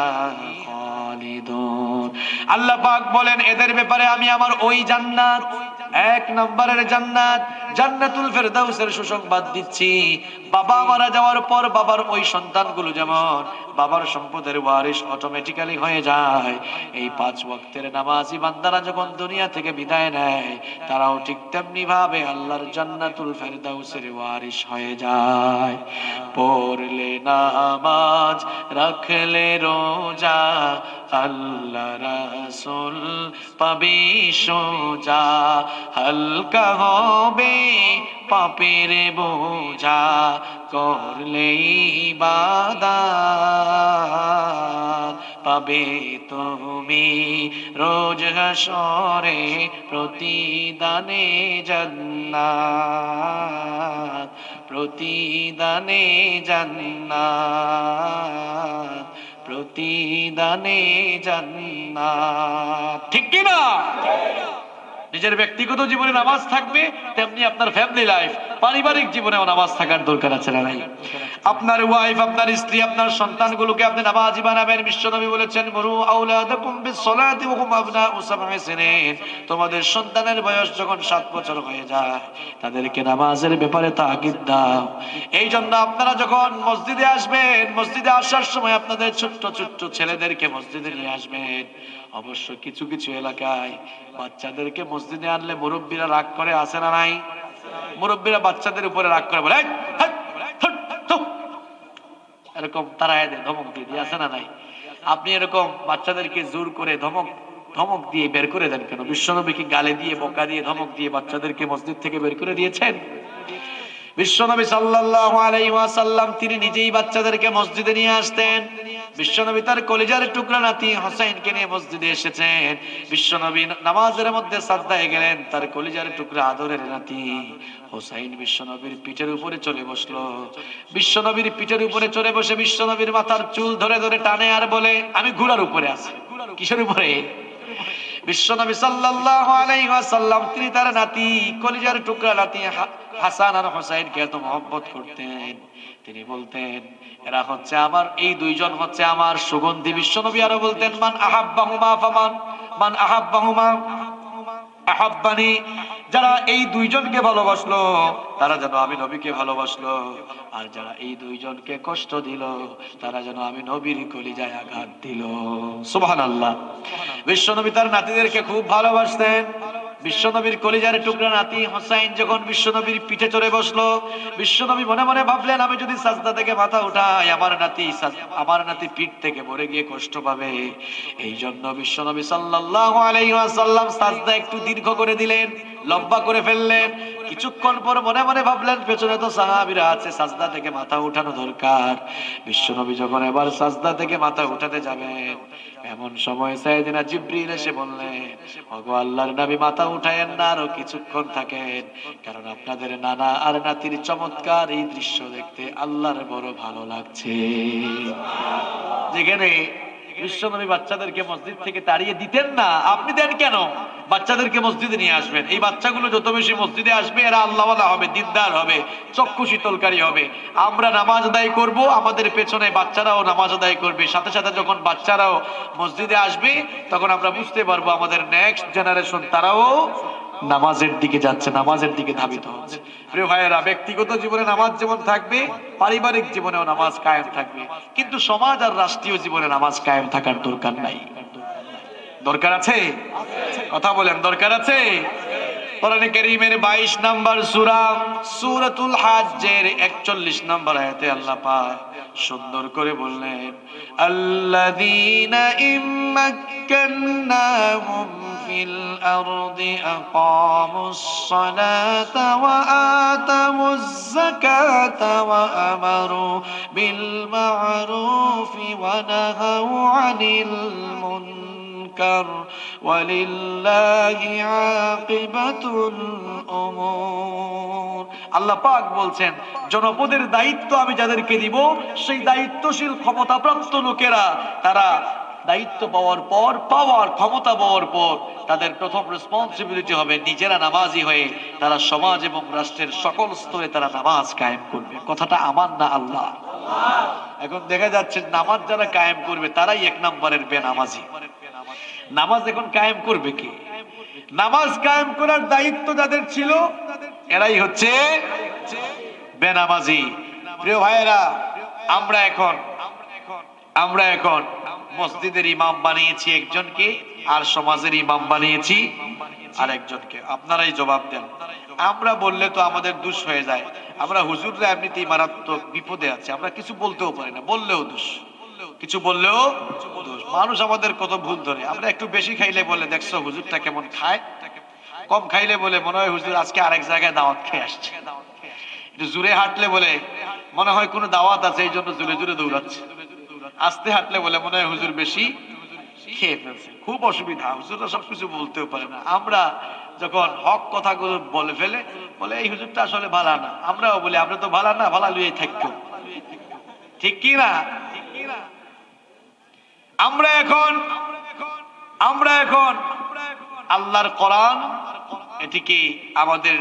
খালিদুন। আল্লাহ পাক বলেন এদের ব্যাপারে আমি আমার ওই জান্নাত, 1 নম্বরের জান্নাত, জান্নাতুল ফেরদাউসের সুসংবাদ দিচ্ছি। বাবা মারা যাওয়ার পর বাবার ওই সন্তানগুলো যেমন বাবার সম্পদের ওয়ারিশ অটোমেটিক্যালি হয়ে যায়, এই 5 ওয়াক্তের নামাজি বান্দারা যখন দুনিয়া থেকে বিদায় নেয়, তারাও ঠিক তেমনি ভাবে আল্লাহর জান্নাতুল ফেরদাউসের ওয়ারিশ হয়ে যায়। পড়লে নামাজ, রাখলে রোজা, আল্লাহ রাসূল পাবে সোজা, হালকা হবে পাপের বোঝা, করলে ইবাদত পাবে তুমি রোজ হাসরে প্রতিদানে জান্নাত, প্রতিদানে জান্নাত, প্রতিদানে জান্নাত। ঠিক কি না? নিজের ব্যক্তিগত জীবনে নামাজ থাকবে, তেমনি আপনার ফ্যামিলি লাইফ পারিবারিক জীবনেও নামাজ থাকার দরকার আছে না নাই? আপনার ওয়াইফ, আপনার স্ত্রী, আপনার সন্তানগুলোকে আপনি নামাজি বানাবেন। বিশ্বনবী বলেছেন, মুরু আওলাদাকুম বিসসালাতি ওয়া হুম আবনাউ সাব'i সিনিন। তোমাদের সন্তানের বয়স যখন 7 বছর হয়ে যায়, তাদেরকে নামাজের ব্যাপারে তাকিদ দাও। এই জন্য আপনারা যখন মসজিদে আসবেন, মসজিদে আসার সময় আপনাদের ছোট্ট ছোট্ট ছেলেদেরকে মসজিদে নিয়ে আসবেন। অবশ্য কিছু কিছু এলাকায় বাচ্চাদেরকে মসজিদে আনলে মুরব্বীরা রাগ করে, আসে না নাই? মুরব্বীরা বাচ্চাদের উপরে রাগ করে, বলে এরকম তারায় দেয়, ধমক দিয়ে আসে না নাই? আপনি এরকম বাচ্চাদেরকে জোর করে ধমক ধমক দিয়ে বের করে দেন কেন? বিশ্বনবীকে গালে দিয়ে, বকা দিয়ে, ধমক দিয়ে বাচ্চাদেরকে মসজিদ থেকে বের করে দিয়েছেন? বিশ্বনবী সাল্লাল্লাহু আলাইহি ওয়াসাল্লাম তিনি নিজেই বাচ্চাদেরকে মসজিদে নিয়ে আসতেন। বিশ্বনবী তার কলিজার টুকরা নাতি হোসেনকে নিয়ে মসজিদে এসেছেন। বিশ্বনবী নামাজের মধ্যে সাজদায় গেলেন, তার কলিজার টুকরা আদরের নাতি হোসেন বিশ্বনবীর পিঠের উপরে চলে বসলো। বিশ্বনবীর পিঠের উপরে চলে বসে বিশ্বনবীর মাথার চুল ধরে ধরে টানে আর বলে, আমি ঘোড়ার উপরে আছি। কিসের উপরে? বিশ্বনবী সাল্লাল্লাহু আলাইহি ওয়াসাল্লাম তিনি তার নাতি, কলিজার টুকরা নাতি হাসান আর হোসেনকে এত মহব্বত করতেন। তিনি বলতেন, এরা হচ্ছে আমার, এই দুইজন হচ্ছে আমার সুগন্ধি। বিশ্বনবী আরো বলতেন, মান আহাব্বাহুমা ফামান মান আহাব্বাহুমা আহাব্বানি। যারা এই দুইজনকে ভালোবাসলো তারা যেন আমি নবীকে ভালোবাসলো, আর যারা এই দুইজনকে কষ্ট দিল তারা যেন আমি নবীর কলিজায় আঘাত দিল। সুবহানাল্লাহ। বিশ্বনবী তার নাতিদেরকে খুব ভালোবাসতেন। বিশ্বনবীর কলিজার টুকরা নাতি হোসেন যখন বিশ্বনবীর পিঠে চড়ে বসলো, বিশ্বনবী মনে মনে ভাবলেন, আমি যদি সাজদা থেকে মাথা উঠাই আমার নাতি পিঠ থেকে পড়ে গিয়ে কষ্ট পাবে। এই জন্য বিশ্বনবী সাল্লাল্লাহু আলাইহি ওয়াসাল্লাম সাজদা একটু দীর্ঘ করে দিলেন, লম্বা করে ফেললেন। কিছুক্ষণ পর মনে মনে ভাবলেন, পেছনে তো সাহাবীরা আছে, সাজদা থেকে মাথা উঠানো দরকার। বিশ্বনবী যখন এবার সাজদা থেকে মাথা উঠাতে যাবেন, এমন সময় সাইয়েদনা জিবরিল এসে বললেন, ওগো আল্লাহর নবী, মাথা উঠায়েন না, আরো কিছুক্ষণ থাকেন, কারণ আপনাদের নানা আর নাতির চমৎকার এই দৃশ্য দেখতে আল্লাহর বড় ভালো লাগছে। যেখানে বিশ্বনবী বাচ্চাদেরকে মসজিদ থেকে তাড়িয়ে দিতেন না, আপনি দেন কেন? বাচ্চাদেরকে মসজিদে নিয়ে আসবেন। এই বাচ্চাগুলো যত বেশি মসজিদে আসবে, এরা আল্লাহওয়ালা হবে, দিনদার হবে, চক্ষু শীতলকারী হবে। আমরা নামাজ আদায় করব, আমাদের পেছনে বাচ্চারাও নামাজ আদায় করবে। সাথে সাথে যখন বাচ্চারাও মসজিদে আসবে, তখন আমরা বুঝতে পারবো আমাদের নেক্সট জেনারেশন তারাও নামাজের দিকে যাচ্ছে, নামাজের দিকে ধাবিত হচ্ছে। প্রিয় ভাইয়েরা, ব্যক্তিগত জীবনে নামাজ যেমন থাকবে, পারিবারিক জীবনেও নামাজ কায়েম থাকবে, কিন্তু সমাজ আর রাষ্ট্রীয় জীবনে নামাজ কায়েম থাকার দরকার নাই। দরকার আছে? কথা বলেন, দরকার আছে? কোরআনে কারীমের 22 নম্বর সূরা সূরাতুল হাজ্জের 41 নম্বর আয়াতে আল্লাহ পাক সুন্দর করে বললেন, আল্লাযীনা ইম্মাক্কান্নাহুম ফিল আরদি আকামুস সালাতা ওয়া আতামুজ যাকাতা ওয়া আমারু বিল মা'রুফি ওয়া নাহাউ আনিল মুনকার ওয়ালিল্লাহি আকিবাতুল উমুর। আল্লাহ পাক বলছেন, জনপদের দায়িত্ব আমি যাদেরকে দিব, সেই দায়িত্বশীল ক্ষমতাপ্রাপ্ত লোকেরা তারা দায়িত্ব পাওয়ার পর, ক্ষমতা পাওয়ার পর তাদের প্রথম রেসপন্সিবিলিটি হবে নিজেরা নামাজি হয়ে তারা সমাজ এবং রাষ্ট্রের সকল স্তরে তারা নামাজ কায়েম করবে। কথাটা আমার না, আল্লাহ। এখন দেখা যাচ্ছে নামাজ যারা কায়েম করবে তারাই 1 নম্বরের বেনামাজি। নামাজ এখন কায়েম করবে কে? নামাজ কায়েম করার দায়িত্ব যাদের ছিল এরাই হচ্ছে বেনামাজি। প্রিয় ভাইয়েরা, আমরা এখন মসজিদের ইমাম বানিয়েছি একজনকে, আর সমাজের ইমাম বানিয়েছি আরেকজনকে। আপনারাই জবাব দেন। আমরা বললে তো আমাদের দোষ হয়ে যায়। আমরা হুজুররা এমনিতেই মারাত্মক বিপদে আছে, আমরা কিছু বলতেও পারি না, বললেও দোষ, কিছু বললেও দোষ। মানুষ আমাদের কত ভুল ধরে। আমরা একটু বেশি খাইলে বলে, দেখছো হুজুরটা কেমন খায়, কম খাইলে বলে মনে হয় হুজুর আজকে আরেক জায়গায় দাওয়াত খেয়ে আসছে, একটু জোরে হাঁটলে বলে মনে হয় কোনো দাওয়াত আছে এই জন্য জোরে জোরে দৌড়াচ্ছে, আস্তে হাঁটলে বলে মনে হয় হুজুর বেশি খেয়ে ফেলছে। খুব অসুবিধা, হুজুররা সবকিছু বলতেও পারে না। আমরা যখন হক কথাগুলো বলে ফেলে, বলে এই হুজুরটা আসলে ভালো না, আমরাও বলি আমরা তো ভালো না, ভালো লুয়ে থাকতো। ঠিক কি না? আমরা এখন আল্লাহর কোরআন এটিকে আমাদের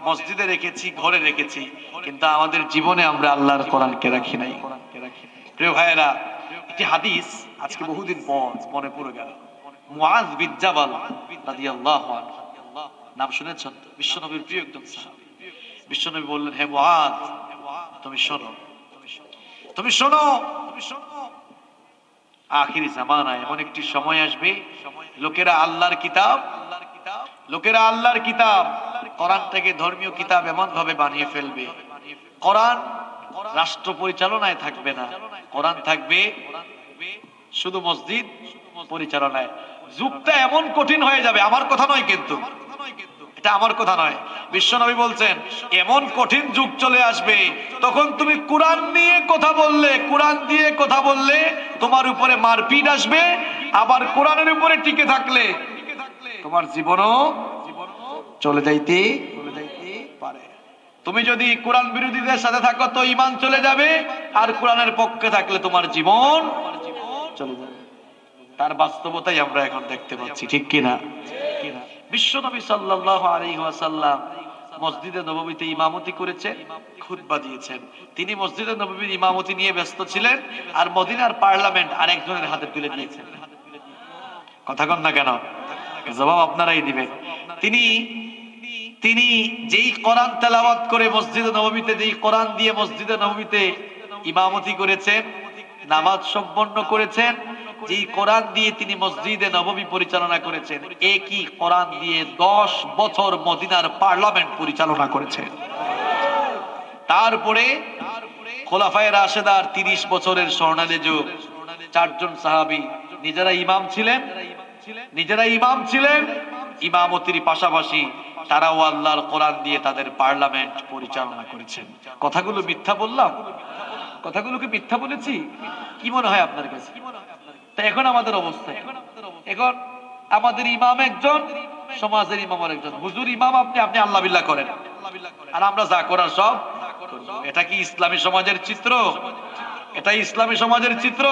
মসজিদে রেখেছি, ঘরে রেখেছি, কিন্তু আমাদের জীবনে আমরা আল্লাহর কোরআনকে রাখি নাই। প্রিয় ভাইয়েরা, একটি হাদিস আজকে বহুদিন পর মনে পড়ে গেল। মুআয বিন জাবাল রাদিয়াল্লাহু আনহু, নাম শুনেছেন তো? বিশ্বনবীর প্রিয় একজন সাহাবী। বিশ্বনবী বললেন, হে মুআয, তুমি শোনো, তুমি শোনো, আখিরি জামানায় এমন একটি সময় আসবে, লোকেরা আল্লাহর কিতাব কোরআনটাকে ধর্মীয় কিতাব এমন ভাবে বানিয়ে ফেলবে, কোরআন রাষ্ট্র পরিচালনায় থাকবে না, কোরআন থাকবে শুধু মসজিদ পরিচালনায়। যুগটা এমন কঠিন হয়ে যাবে, আমার কথা নয় কিন্তু, এটা আমার কথা নয়, বিশ্বনবী বলছেন এমন কঠিন যুগ চলে আসবে, তখন তুমি কোরআন নিয়ে কথা বললে, কোরআন দিয়ে কথা বললে তোমার উপরে মারপিট আসবে, আবার কোরআনের উপরে টিকে থাকলে তোমার জীবনও চলে যাইতে পারে। তুমি যদি কোরআন বিরোধীদের সাথে থাকো তো ঈমান চলে যাবে, আর কোরআনের পক্ষে থাকলে তোমার জীবন চলে যাবে। তার বাস্তবতাই আমরা এখন দেখতে পাচ্ছি, ঠিক কিনা? বিশ্বনবী সাল্লাল্লাহু আলাইহি ওয়াসাল্লাম মসজিদে নববীতে ইমামতি করেছেন, খুতবা দিয়েছেন। তিনি মসজিদে নববীর ইমামতি নিয়ে ব্যস্ত ছিলেন, আর মদিনার পার্লামেন্ট আরেকজনের হাতে তুলে দিয়েছেন। কথা কন না কেন? জবাব আপনারাই দিবেন। তিনি যেই কোরআন তেলাওয়াত করে মসজিদে নববীতে, যেই কোরআন দিয়ে মসজিদে নববীতে ইমামতি করেছেন, নামাজ সম্পন্ন করেছেন, যেই কোরআন দিয়ে তিনি মসজিদে নববী পরিচালনা করেছেন, একই কোরআন দিয়ে 10 বছর মদিনার পার্লামেন্ট পরিচালনা করেছেন। তারপরে খোলাফায়ে রাশেদার 30 বছরের স্বর্ণালী যুগ, 4 জন সাহাবী নিজেরা ইমাম ছিলেন, ইমামতির পাশাপাশি তারাও আল্লাহর কোরআন দিয়ে তাদের পার্লামেন্ট পরিচালনা করেছেন। কথাগুলো মিথ্যা বললাম? কথাগুলো কি মিথ্যা বলেছি? কি মনে হয় আপনার কাছে? তা এখন আমাদের অবস্থা, এখন আমাদের ইমাম একজন, সমাজের ইমাম একজন, হুজুর ইমাম আপনি আল্লাহ বিল্লাহ করেন, আর আমরা যা করার সব। এটা কি ইসলামী সমাজের চিত্র? এটা ইসলামী সমাজের চিত্র?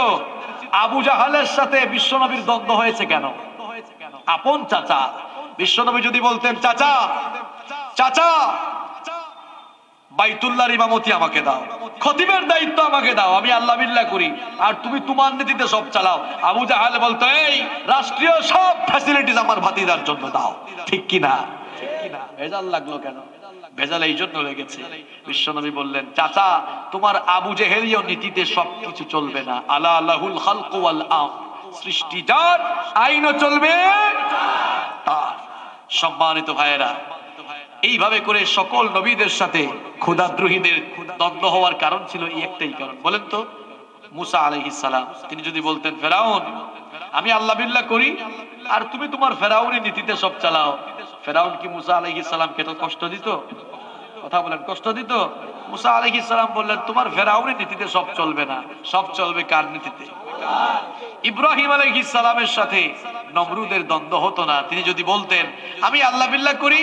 আবু জাহালের সাথে বিশ্বনবীর দ্বন্দ্ব হয়েছে কেন? আপন চাচা। বিশ্বনবী যদি বলতেন, চাচা চাচা বাইতুল্লাহর ইমামতি আমাকে দাও, খতিবের দায়িত্ব আমাকে দাও, আমি আল্লাহ বিল্লাহ করি, আর তুমি তোমার নীতিতে সব চালাও, আবু জাহাল বলতো, এই রাষ্ট্রীয় সব ফ্যাসিলিটিস আমার ভাতিজার জন্য দাও। ঠিক কিনা? ভেজাল লাগলো কেন? ভেজাল এই জন্য লেগেছে, বিশ্বনবী বললেন, চাচা তোমার আবু জেহেলীয় নীতিতে সবকিছু চলবে না। আলা লাহুল খালকু ওয়াল আমর, সৃষ্টি যার, আইনও চলবে তার। সম্মানিত ভাইয়েরা, এইভাবে করে সকল নবীদের সাথে খোদাদ্রোহীদের দ্বন্দ্ব হওয়ার কারণ ছিল এই একটাই কারণ। বলেন তো, মুসা আলাইহিস সালাম তিনি যদি বলতেন, ফেরাউন আমি আল্লাহ বিল্লাহ করি, আর তুমি তোমার ফেরাউনি নীতিতে সব চালাও, ফেরাউন কি মুসা আলাইহিস সালামকে তো কষ্ট দিত? কথা বলেন, কষ্ট দিত? মুসা আলাইহিস সালাম বললেন, তোমার ফেরাউনি নীতিতে সব চলবে না, সব চলবে কার নীতিতে? ইব্রাহিম আলাইহিস সালামের সাথে নমরুদের দ্বন্দ্ব হতো না। তিনি যদি বলতেন, আমি আল্লাহ বিল্লাহ করি,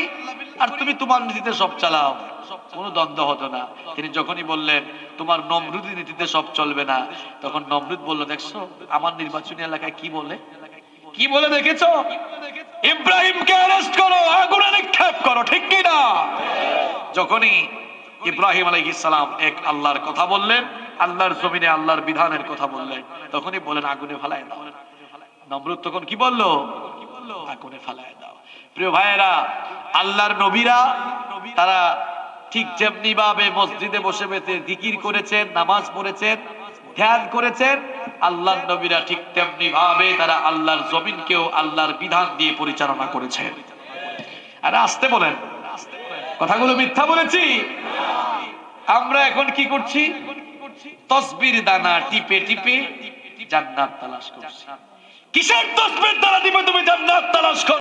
আর তুমি তোমার নীতিতে সব চালাও, কোনো দ্বন্দ্ব হতো না। তিনি যখনই বললেন, তোমার নমরুদি নীতিতে সব চলবে না, তখন নমরুদ বলল, দেখছো আমার নির্বাচনী এলাকায় কি বলে দেখেছো? ইব্রাহিমকে অ্যারেস্ট করো, আগুনে নিক্ষেপ করো, ঠিক কি না? যখনই ইব্রাহিম আলাইহিস সালাম এক আল্লাহর কথা বললেন, আল্লাহর জমিনে আল্লাহর বিধানের কথা বললেন, তখনই বলেন আগুনে ফালায় দাও। নমরুদ তখন কি বললো? আগুনে ফালায় দাও। প্রিয় ভাইয়েরা, আল্লাহর নবীরা তারা ঠিক যেমনি ভাবে মসজিদে বসে বসে জিকির করেছেন, নামাজ পড়েছেন, ধ্যান করেছেন, আল্লাহর নবীরা ঠিক তেমনি ভাবে তারা আল্লাহর জমিনকেও আল্লাহর বিধান দিয়ে পরিচালনা করেছেন। আর আসতে বলেন, কথাগুলো মিথ্যা বলেছি? আমরা এখন কি করছি? তসবির দানা টিপে টিপে জান্নাত তালাশ করছি। কিসের তসবির দানা টিপে তুমি জান্নাত তালাশ করো?